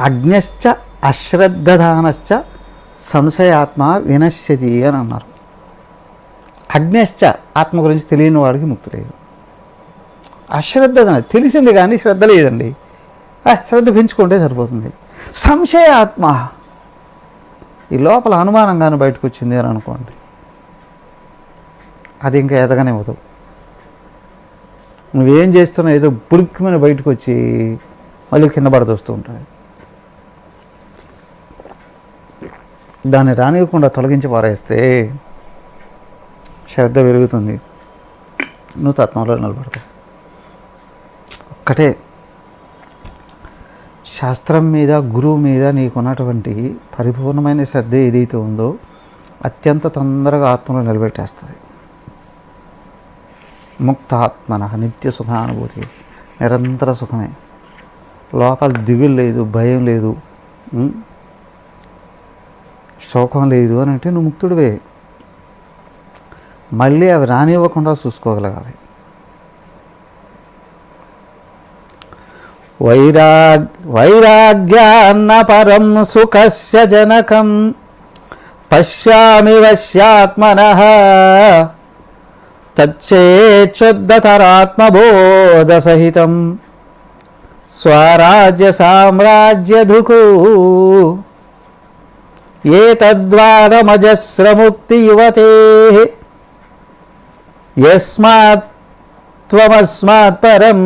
అజ్ఞశ్చ అశ్రద్ధదానశ్చ సంశయాత్మ వినశ్యతి అని అన్నారు. అజ్ఞశ్చ ఆత్మ గురించి తెలియని వాడికి ముక్తి లేదు. అశ్రద్ధదాన తెలిసింది కానీ శ్రద్ధ లేదండి. శ్రద్ధ పెంచుకుంటే సరిపోతుంది. సంశయాత్మ, ఈ లోపల అనుమానంగానే బయటకు వచ్చింది అని అనుకోండి, అది ఇంకా ఎదగనివ్వదు. నువ్వేం చేస్తున్నావు ఏదో పుడుక్కుమని బయటకు వచ్చి మళ్ళీ కింద పడదొస్తూ ఉంటుంది. దాన్ని రానివ్వకుండా తొలగించి పారేస్తే శ్రద్ధ పెరుగుతుంది, నువ్వు తత్వంలో నిలబడతావు. ఒక్కటే, శాస్త్రం మీద గురువు మీద నీకున్నటువంటి పరిపూర్ణమైన శ్రద్ధ ఏదైతే ఉందో అత్యంత తొందరగా ఆత్మలో నిలబెట్టేస్తుంది. ముక్తాత్మన నిత్య సుఖానుభూతి, నిరంతర సుఖమే. లోపల దిగులు లేదు, భయం లేదు, శోకం లేదు అని అంటే నువ్వు ముక్తుడివే. మళ్ళీ అవి రానివ్వకుండా చూసుకోగలగాలి. వైరాగ్యాన్న పరం సుఖస్య జనకం పశ్యామి వశ్యాత్మనః తచ్చేచ్చుద్ధతరాత్మబోధసహితం స్వరాజ్య సామ్రాజ్యధుకు ఏతద్వారమజస్రముక్తి యువతే యస్మాత్ త్వమస్మాత్ పరం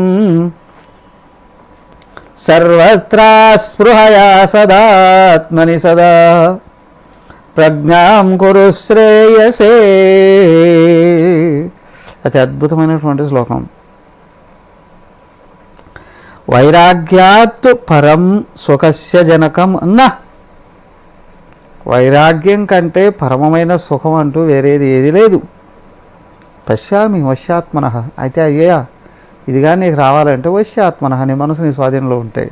సర్వత్రా స్పృహయా సదాత్మని సదా ప్రజ్ఞాం కురు శ్రేయసే. అతి అద్భుతమైనటువంటి శ్లోకం. వైరాగ్యాత్ పరం సుఖస్య జనకం అన్న. వైరాగ్యం కంటే పరమమైన సుఖం అంటూ వేరేది ఏది లేదు. పశ్యామి వశ్యాత్మన. అయితే అయ్యా ఇది కానీ నీకు రావాలంటే వశ్యాత్మన, నీ మనసు నీ స్వాధీనంలో ఉంటే.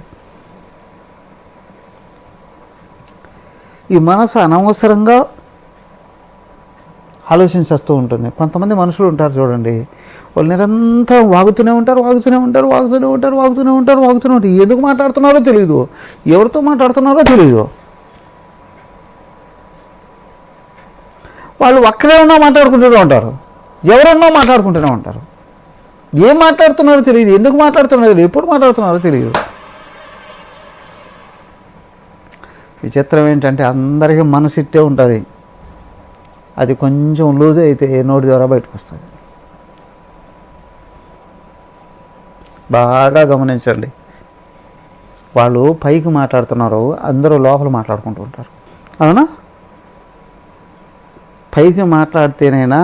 ఈ మనసు అనవసరంగా ఆలోచించేస్తూ ఉంటుంది. కొంతమంది మనుషులు ఉంటారు చూడండి, వాళ్ళు నిరంతరం వాగుతూనే ఉంటారు. ఎందుకు మాట్లాడుతున్నారో తెలియదు, ఎవరితో మాట్లాడుతున్నారో తెలియదు. వాళ్ళు ఒక్కడే ఉన్నా మాట్లాడుకుంటూనే ఉంటారు, ఎవరన్నా మాట్లాడుకుంటూనే ఉంటారు. ఏం మాట్లాడుతున్నారో తెలియదు, ఎందుకు మాట్లాడుతున్నారో తెలియదు, ఎప్పుడు మాట్లాడుతున్నారో తెలియదు. విచిత్రం ఏంటంటే అందరికీ మనసు ఇట్టే ఉంటుంది, అది కొంచెం లూజ్ అయితే నోటి ద్వారా బయటకు వస్తుంది. బాగా గమనించండి, వాళ్ళు పైకి మాట్లాడుతున్నారు, అందరూ లోపల మాట్లాడుకుంటూ ఉంటారు. అవునా? పైకి మాట్లాడితేనైనా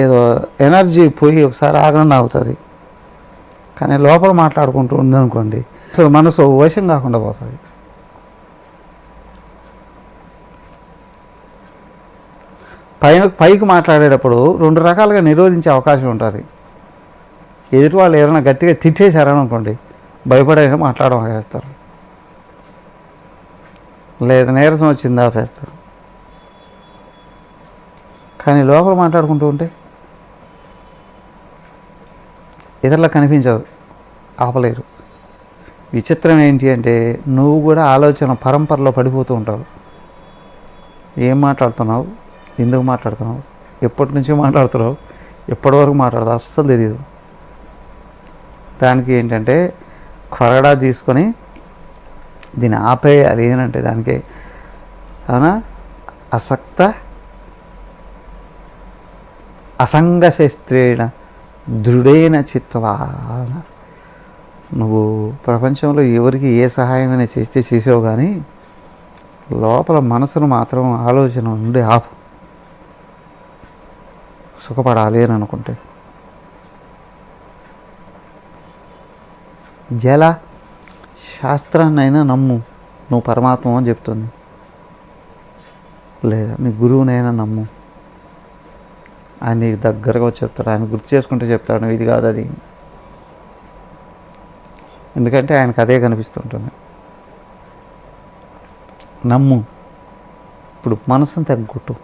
ఏదో ఎనర్జీ పోయి ఒకసారి ఆగండి అవుతుంది, కానీ లోపల మాట్లాడుకుంటూ ఉందనుకోండి అసలు మనసు వశం కాకుండా పోతుంది. పైకి మాట్లాడేటప్పుడు రెండు రకాలుగా నిరోధించే అవకాశం ఉంటుంది. ఎదుటి వాళ్ళు ఎవరైనా గట్టిగా తిట్టేశారనుకోండి, భయపడైనా మాట్లాడడం ఆపేస్తారు, లేదా నీరసం వచ్చింది ఆపేస్తారు. కానీ లోపల మాట్లాడుకుంటూ ఉంటే ఇతరులకు కనిపించదు, ఆపలేరు. విచిత్రం ఏంటి అంటే నువ్వు కూడా ఆలోచన పరంపరలో పడిపోతూ ఉంటావు. ఏం మాట్లాడుతున్నావు, ఎందుకు మాట్లాడుతున్నావు, ఎప్పటి నుంచో మాట్లాడుతున్నావు, ఎప్పటి వరకు మాట్లాడుతావు అస్సలు తెలియదు. దానికి ఏంటంటే కొరడా తీసుకొని దీన్ని ఆపేయాలి ఏనంటే దానికి అవునా అసక్త అసంగశస్త్రేణ దృఢైన చిత్తవా అన్నారు. నువ్వు ప్రపంచంలో ఎవరికి ఏ సహాయమైనా చేస్తే చేసావు, కానీ లోపల మనసును మాత్రం ఆలోచన నుండి ఆపు. సుఖపడాలి అని అనుకుంటే జల శాస్త్రాన్నైనా నమ్ము, నువ్వు పరమాత్మ అని చెప్తుంది, లేదా నీ గురువునైనా నమ్ము, ఆయన నీకు దగ్గరగా చెప్తాడు, ఆయన గుర్తు చేసుకుంటే చెప్తాడు ఇది కాదు అది. ఎందుకంటే ఆయనకు అదే కనిపిస్తుంటుంది. నమ్ము. ఇప్పుడు మనసును తగ్గొట్టు.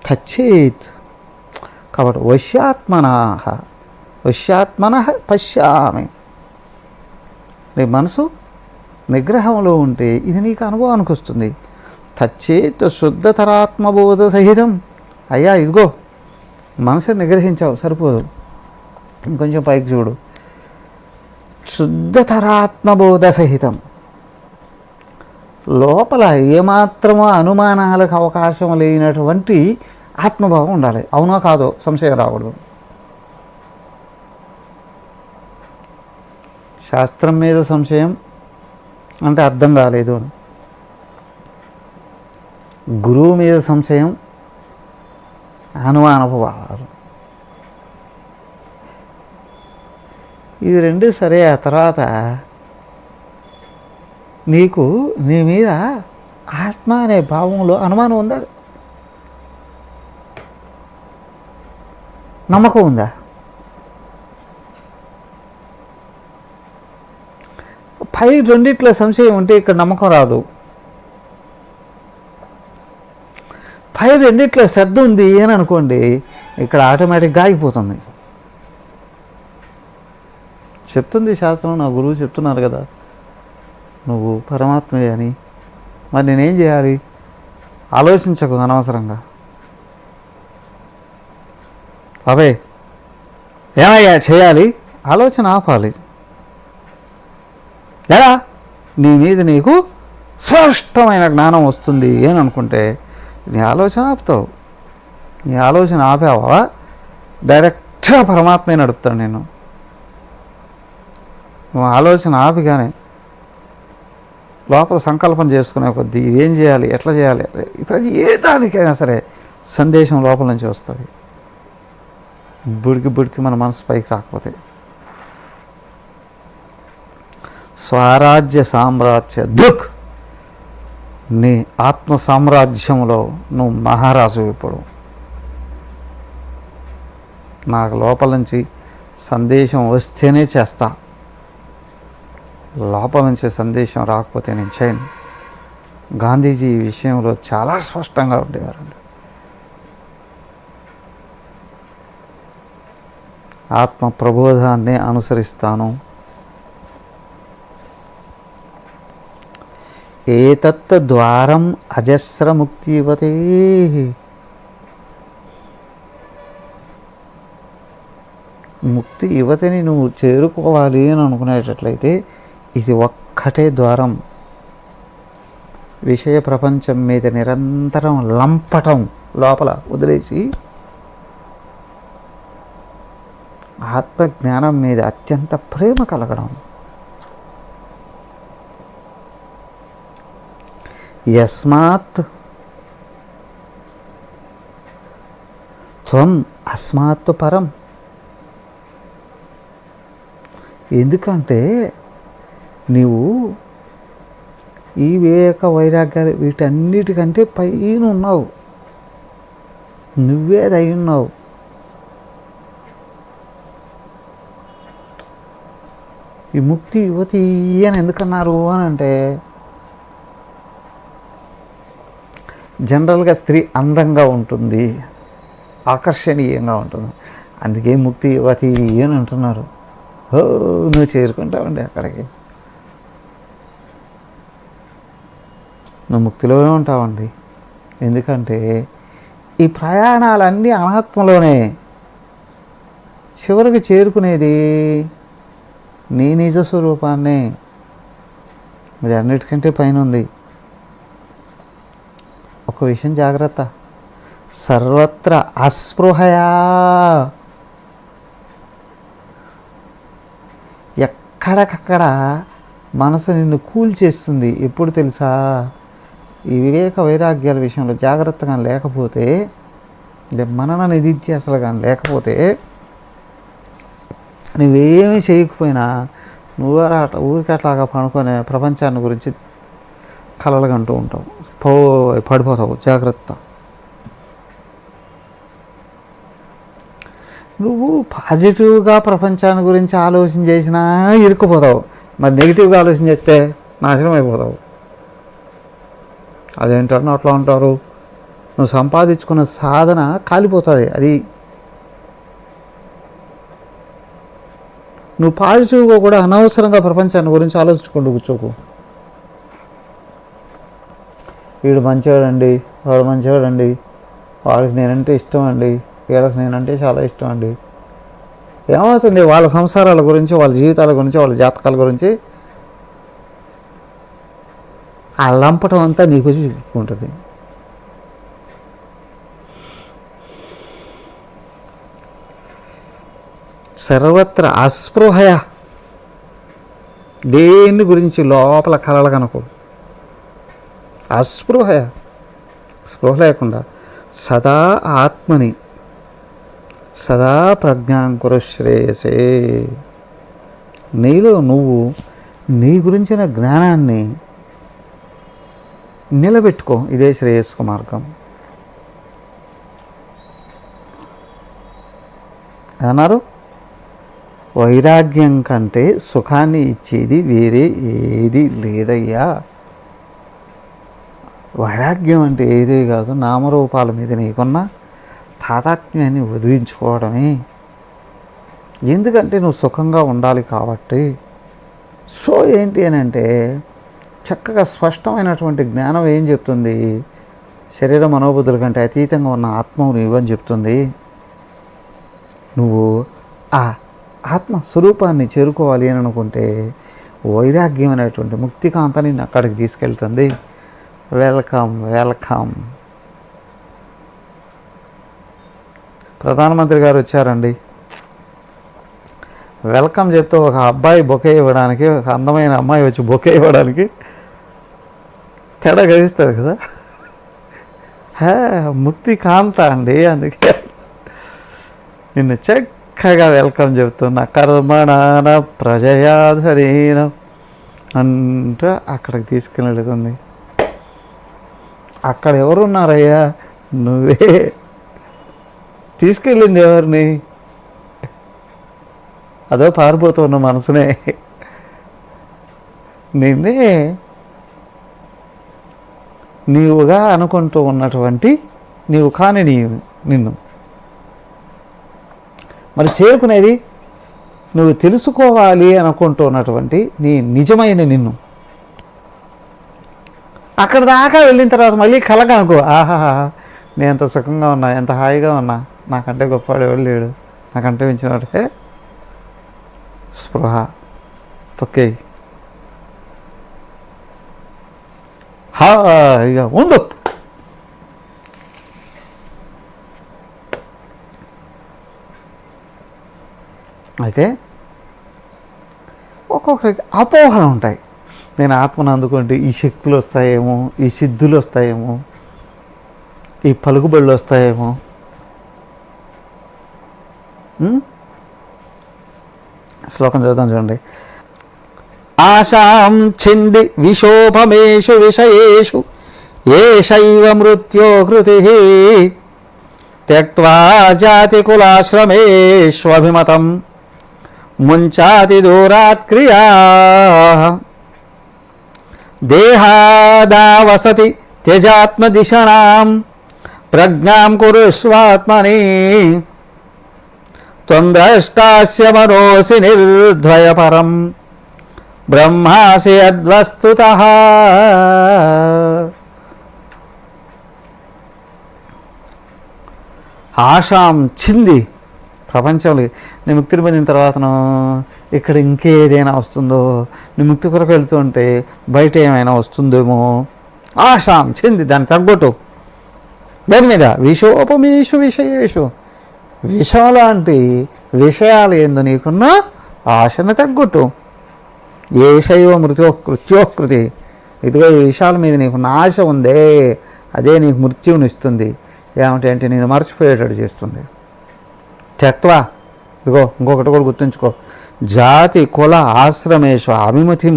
టచ్చేత్. కాబట్టి వశ్యాత్మన పశ్యామి. నీ మనసు నిగ్రహంలో ఉంటే ఇది నీకు అనుభవానికి వస్తుంది. తచ్చేత్ శుద్ధతరాత్మబోధ సహితం. అయ్యా ఇదిగో మనసు నిగ్రహించావు, సరిపోదు, ఇంకొంచెం పైకి చూడు. శుద్ధతరాత్మబోధ సహితం. లోపల ఏమాత్రమో అనుమానాలకు అవకాశం లేనటువంటి ఆత్మభావం ఉండాలి. అవునో కాదో సంశయం రాకూడదు. శాస్త్రం మీద సంశయం అంటే అర్థం కాలేదు అని, గురువు మీద సంశయం అనుమానపు భావాలు, ఇవి రెండు సరే. ఆ తర్వాత నీకు నీ మీద ఆత్మ అనే భావంలో అనుమానం ఉందా, నమ్మకం ఉందా? పై రెండిట్లో సంశయం ఉంటే ఇక్కడ నమ్మకం రాదు. పై రెండిట్లో శ్రద్ధ ఉంది అని అనుకోండి, ఇక్కడ ఆటోమేటిక్గా ఆగిపోతుంది. చెప్తుంది శాస్త్రం, నా గురువు చెప్తున్నారు కదా నువ్వు పరమాత్మే అని. మరి నేనేం చేయాలి? ఆలోచించకు అనవసరంగా. అవే ఏమయ్యా చేయాలి, ఆలోచన ఆపాలి. ఎలా? నీ మీద నీకు స్పష్టమైన జ్ఞానం వస్తుంది అని అనుకుంటే నీ ఆలోచన ఆపుతావు. నీ ఆలోచన ఆపావా డైరెక్ట్గా పరమాత్మే నడుపుతాను నేను. నువ్వు ఆలోచన ఆపిగానే లోపల సంకల్పం చేసుకునే కొద్దీ ఇదేం చేయాలి, ఎట్లా చేయాలి, ప్రతి ఏ దానికైనా సరే సందేశం లోపల నుంచి వస్తుంది. బుడికి మన మనసు పైకి రాకపోతే. స్వరాజ్య సామ్రాజ్య దుఃఖ్ నీ ఆత్మ సామ్రాజ్యంలో నువ్వు మహారాజు. ఇప్పుడు నాకు లోపల నుంచి సందేశం వస్తేనే చేస్తా, లోపల నుంచి సందేశం రాకపోతే నేను చేయను. గాంధీజీ ఈ విషయంలో చాలా స్పష్టంగా ఉండేవారండి. ఆత్మ ప్రబోధాన్ని అనుసరిస్తాను. ఏతత్ ద్వారం అజస్రముక్తి యువతే. ముక్తి యువతిని నువ్వు చేరుకోవాలి అని అనుకునేటట్లయితే ఇది ఒక్కటే ద్వారం. విషయ ప్రపంచం మీద నిరంతరం లంపటం లోపల వదిలేసి ఆత్మజ్ఞానం మీద అత్యంత ప్రేమ కలగడం. యస్మాత్ త్వం అస్మాత్ పరం. ఎందుకంటే నీవు ఈ వివేక వైరాగ్యాలు వీటన్నిటికంటే పైన ఉన్నావు, నువ్వేదై ఉన్నావు. ఈ ముక్తి యువతి అని ఎందుకన్నారు అని అంటే, జనరల్గా స్త్రీ అందంగా ఉంటుంది, ఆకర్షణీయంగా ఉంటుంది, అందుకే ముక్తి యువతి అని అంటున్నారు. ఓ నువ్వు చేరుకుంటావండి అక్కడికి, నువ్వు ముక్తిలోనే ఉంటావండి. ఎందుకంటే ఈ ప్రయాణాలన్నీ అనాత్మలోనే. చివరికి చేరుకునేది నీ నిజ స్వరూపాన్నే. మరి అన్నిటికంటే పైన ఉంది. ఒక విషయం జాగ్రత్త, సర్వత్ర అస్పృహయా. ఎక్కడికక్కడ మనసు నిన్ను కూల్చేస్తుంది. ఎప్పుడు తెలుసా? ఈ వివేక వైరాగ్యాల విషయంలో జాగ్రత్తగా లేకపోతే, మనన నిధిధ్యాసలు కానీ లేకపోతే, నువ్వేమీ చేయకపోయినా నువ్వు ఊరికి అట్లాగా పడుకొని ప్రపంచాన్ని గురించి కలలుగంటూ ఉంటావు, పడిపోతావు. జాగ్రత్త. నువ్వు పాజిటివ్గా ప్రపంచాన్ని గురించి ఆలోచన చేసినా ఇరుక్కుపోతావు, మరి నెగిటివ్గా ఆలోచన చేస్తే నాశనం అయిపోతావు. అదేంటన్నా అట్లా ఉంటారు? నువ్వు సంపాదించుకున్న సాధన కాలిపోతుంది. అది నువ్వు పాజిటివ్గా కూడా అనవసరంగా ప్రపంచాన్ని గురించి ఆలోచించుకుంటూ కూర్చోకు. వీడు మంచివాడండి, వాడు మంచివాడండి, వాడికి నేనంటే ఇష్టం అండి, వీళ్ళకి నేనంటే చాలా ఇష్టం అండి. ఏమవుతుంది? వాళ్ళ సంసారాల గురించి, వాళ్ళ జీవితాల గురించి, వాళ్ళ జాతకాల గురించి ఆ లంపటం అంతా నీకు వచ్చి చిక్కుకుంటుంది. సర్వత్ర అస్పృహయ. దేని గురించి లోపల కలలు కనుకో. అస్పృహయ, స్పృహ లేకుండా సదా ఆత్మని సదా ప్రజ్ఞాంకుర శ్రేయసే. నీలో నువ్వు నీ గురించిన జ్ఞానాన్ని నిలబెట్టుకో. ఇదే శ్రేయస్సు మార్గం. అన్నారు, వైరాగ్యం కంటే సుఖాన్ని ఇచ్చేది వేరే ఏది లేదయ్యా. వైరాగ్యం అంటే ఏదే కాదు, నామరూపాల మీద నీకున్న తాదాత్మ్యాన్ని వదిలించుకోవడమే. ఎందుకంటే నువ్వు సుఖంగా ఉండాలి కాబట్టి. సో ఏంటి అని అంటే, చక్కగా స్పష్టమైనటువంటి జ్ఞానం ఏం చెప్తుంది? శరీర మనోబుద్ధుల కంటే అతీతంగా ఉన్న ఆత్మవు నీవని చెప్తుంది. నువ్వు ఆ ఆత్మ స్వరూపాన్ని చేరుకోవాలి అని అనుకుంటే వైరాగ్యం అనేటువంటి ముక్తికాంత నిన్ను అక్కడికి తీసుకెళ్తుంది. Welcome welcome. ప్రధానమంత్రి గారు వచ్చారండి, వెల్కమ్ చెప్తూ ఒక అబ్బాయి బొకే ఇవ్వడానికి, ఒక అందమైన అమ్మాయి వచ్చి బొకే ఇవ్వడానికి తేడా గడిస్తుంది కదా. ముక్తి కాంత అండి. అందుకే నిన్ను చక్కగా వెల్కమ్ చెప్తున్నా. కర్మణాన ప్రజయాధరీన అంటూ అక్కడికి తీసుకెళ్తుంది. అక్కడ ఎవరున్నారయ్యా? నువ్వే. తీసుకెళ్ళింది ఎవరిని? అదో పారిపోతున్న మనసునే. నిన్నే నీవుగా అనుకుంటూ ఉన్నటువంటి నీవు కాని నిన్ను మరి చేరుకునేది నువ్వు తెలుసుకోవాలి అనుకుంటున్నటువంటి నీ నిజమైన నిన్ను. అక్కడ దాకా వెళ్ళిన తర్వాత మళ్ళీ కలగా అనుకో, ఆహా నేను ఎంత సుఖంగా ఉన్నా, ఎంత హాయిగా ఉన్నా, నాకంటే గొప్పవాడు ఎవడు లేడు, నాకంటే మించినవాడే. స్పృహ తొక్కేయి, హాయిగా ఉండు. అయితే ఒక్కొక్కరికి అపోహలు ఉంటాయి. నేను ఆత్మను అందుకుంటే ఈ శక్తులు వస్తాయేమో, ఈ సిద్ధులు వస్తాయేమో, ఈ పలుకుబడులు వస్తాయేమో. శ్లోకం చదువుతాం చూడండి. ఆశాం ఛింది విశోభమేషు విషయేషు ఏషైవ మృత్యో కృతి త్యక్త్వా జాతి కులాశ్రమేష్వభిమతం ముంచాతి దూరాత్ క్రియా దేహాదావసతి త్యజాత్మదిషణాం ప్రజ్ఞాం కురుష్వాత్మని త్వం ద్రష్టాస్య మనోసి నిర్ద్వయపరం బ్రహ్మాసి అద్వస్తుతః. ఆశాం చింది, ప్రపంచంలో నీ ముక్తిని పొందిన తర్వాతను ఇక్కడ ఇంకేదైనా వస్తుందో, నీ ముక్తి కొరకు వెళ్తుంటే బయట ఏమైనా వస్తుందేమో. ఆశాం చింది, దాన్ని తగ్గొట్టు. దాని మీద విషోపమేషు విషయేషు, విషం లాంటి విషయాలు ఏందో నీకున్న ఆశను తగ్గొట్టు. ఏషైవ మృత్యోకృతి, ఇదిగో ఈ విషయాల మీద నీకున్న ఆశ ఉందే, అదే నీకు మృత్యువుని ఇస్తుంది. ఏమిటంటే నేను మర్చిపోయేటట్టు చేస్తుంది. త్యక్త్వా, ఇదిగో ఇంకొకటి కూడా గుర్తుంచుకో, జాతి కుల ఆశ్రమేషు అభిమతిం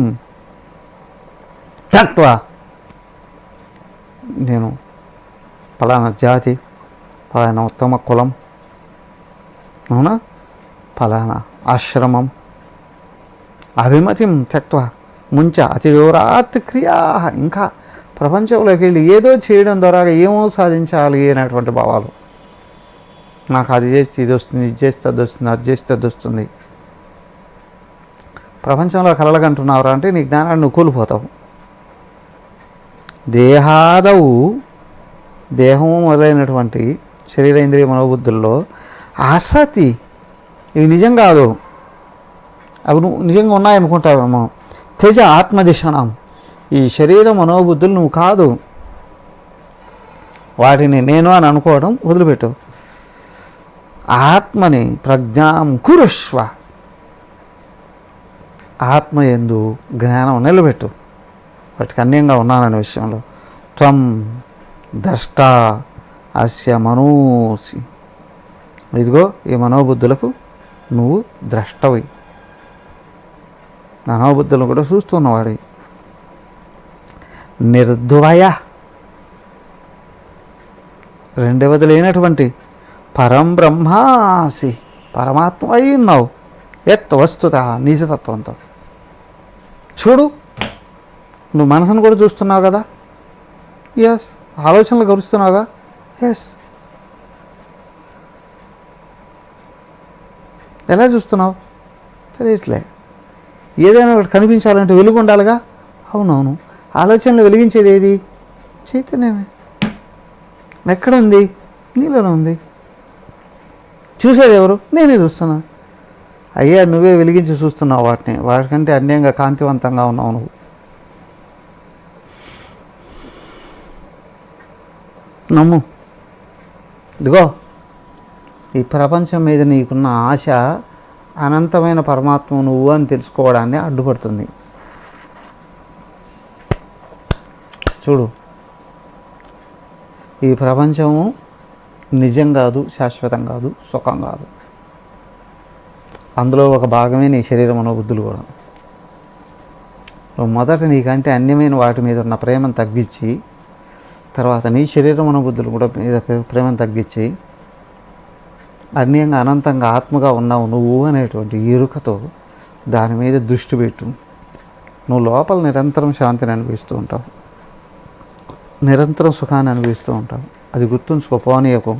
త్యక్త్వా. నేను ఫలానా జాతి, ఫలానా ఉత్తమ కులం, అవునా, ఫలానా ఆశ్రమం, అభిమతిం త్యక్త్వా ముంచ అతి దూరాత్ క్రియా. ఇంకా ప్రపంచంలోకి వెళ్ళి ఏదో చేయడం ద్వారా ఏమో సాధించాలి అనేటువంటి భావాలు. నాకు అది చేస్తే ఇది వస్తుంది, ఇది చేస్తే అది వస్తుంది, అది చేస్తే అది వస్తుంది. ప్రపంచంలో కలలుగంటున్నావురా అంటే నీ జ్ఞానాన్ని నువ్వు కోల్పోతావు. దేహాదవు, దేహము మొదలైనటువంటి శరీరేంద్రియ మనోబుద్ధుల్లో ఆసక్తి, ఇవి నిజం కాదు, అవి నువ్వు నిజంగా ఉన్నాయనుకుంటావేమో. త్యజ ఆత్మదిషణం, ఈ శరీర మనోబుద్ధులు నువ్వు కాదు, వాటిని నేను అని అనుకోవడం వదిలిపెట్టు. ఆత్మని ప్రజ్ఞాం కురుష్వ, ఆత్మ యందు జ్ఞానం నిలబెట్టు, వాటికి అన్యంగా ఉన్నాననే విషయంలో. త్వం ద్రష్ట అస్య మనోసి, ఇదిగో ఈ మనోబుద్ధులకు నువ్వు ద్రష్టవి, మనోబుద్ధులను కూడా చూస్తున్నవాడి. నిర్ద్వయ, రెండవది లేనటువంటి పరం బ్రహ్మాసి, పరమాత్మ అయి ఉన్నావు. ఎత్ వస్తుత, నిజతత్వంతో. చూడు, నువ్వు మనసును కూడా చూస్తున్నావు కదా, ఎస్. ఆలోచనలు గరుస్తున్నావుగా, ఎస్. ఎలా చూస్తున్నావు తెలియట్లే. ఏదైనా ఒకటి కనిపించాలంటే వెలుగు ఉండాలిగా, అవునవును. ఆలోచనలు వెలిగించేది ఏది? చైతన్యమే. ఎక్కడుంది? నీలోనే ఉంది. చూసేది ఎవరు? నేనే చూస్తున్నా. అయ్యా, నువ్వే వెలిగించి చూస్తున్నావు వాటిని, వాటికంటే అన్యంగా కాంతివంతంగా ఉన్నావు నువ్వు. నమ్ము. ఇదిగో ఈ ప్రపంచం మీద నీకున్న ఆశ అనంతమైన పరమాత్మ నువ్వు అని తెలుసుకోవడాన్ని అడ్డుపడుతుంది. చూడు, ఈ ప్రపంచము నిజం కాదు, శాశ్వతం కాదు, సుఖం కాదు. అందులో ఒక భాగమే నీ శరీర మనోబుద్ధులు కూడా. నువ్వు మొదట నీకంటే అన్యమైన వాటి మీద ఉన్న ప్రేమను తగ్గించి తర్వాత నీ శరీరం అనుబుద్ధులు కూడా మీద ప్రేమను తగ్గించి అన్యంగా అనంతంగా ఆత్మగా ఉన్నావు నువ్వు అనేటువంటి ఎరుకతో దాని మీద దృష్టి పెట్టు. నువ్వు లోపల నిరంతరం శాంతిని అనుభవిస్తూ ఉంటావు, నిరంతరం సుఖాన్ని అనుభవిస్తూ ఉంటావు. అది గుర్తుంచుకో. పోనీయకు.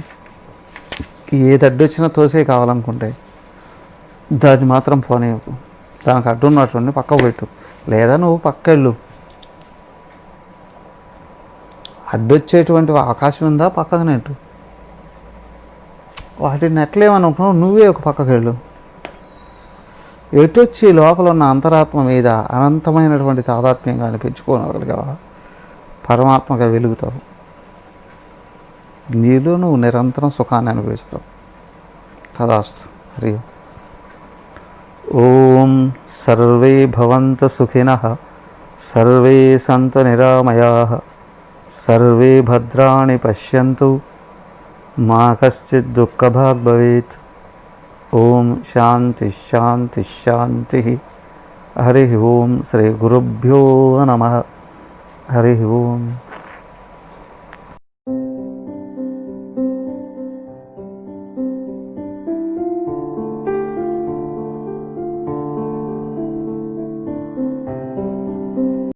ఏది అడ్డొచ్చినా తోసే కావాలనుకుంటే దాన్ని మాత్రం పోనీయకు. దానికి అడ్డున్నటువంటి పక్కకు పెట్టు, లేదా నువ్వు పక్కెళ్ళు. అడ్డొచ్చేటువంటి అవకాశం ఉందా పక్కకు నెట్టు. వాటిని నెట్లేమనుకుంటున్నావు, నువ్వే ఒక పక్కకు వెళ్ళు. ఎటొచ్చి లోపల ఉన్న అంతరాత్మ మీద అనంతమైనటువంటి తాదాత్మ్యంగా అనిపించుకోగలిగావా, పరమాత్మగా వెలుగుతావు. నీలో నువ్వు నిరంతరం సుఖాన్ని అనుభవిస్తావు. తదాస్తు. హరి ఓం. సర్వే భవంతు సుఖినః, సర్వే సంతు నిరామయాః, సర్వే భద్రాణి పశ్యంతు, మా కశ్చిత్ దుఃఖభాగ్ భవేత్. ఓం శాంతి శాంతి శాంతి. హరి ఓం. శ్రీ గురుభ్యో నమః. హరి ఓం.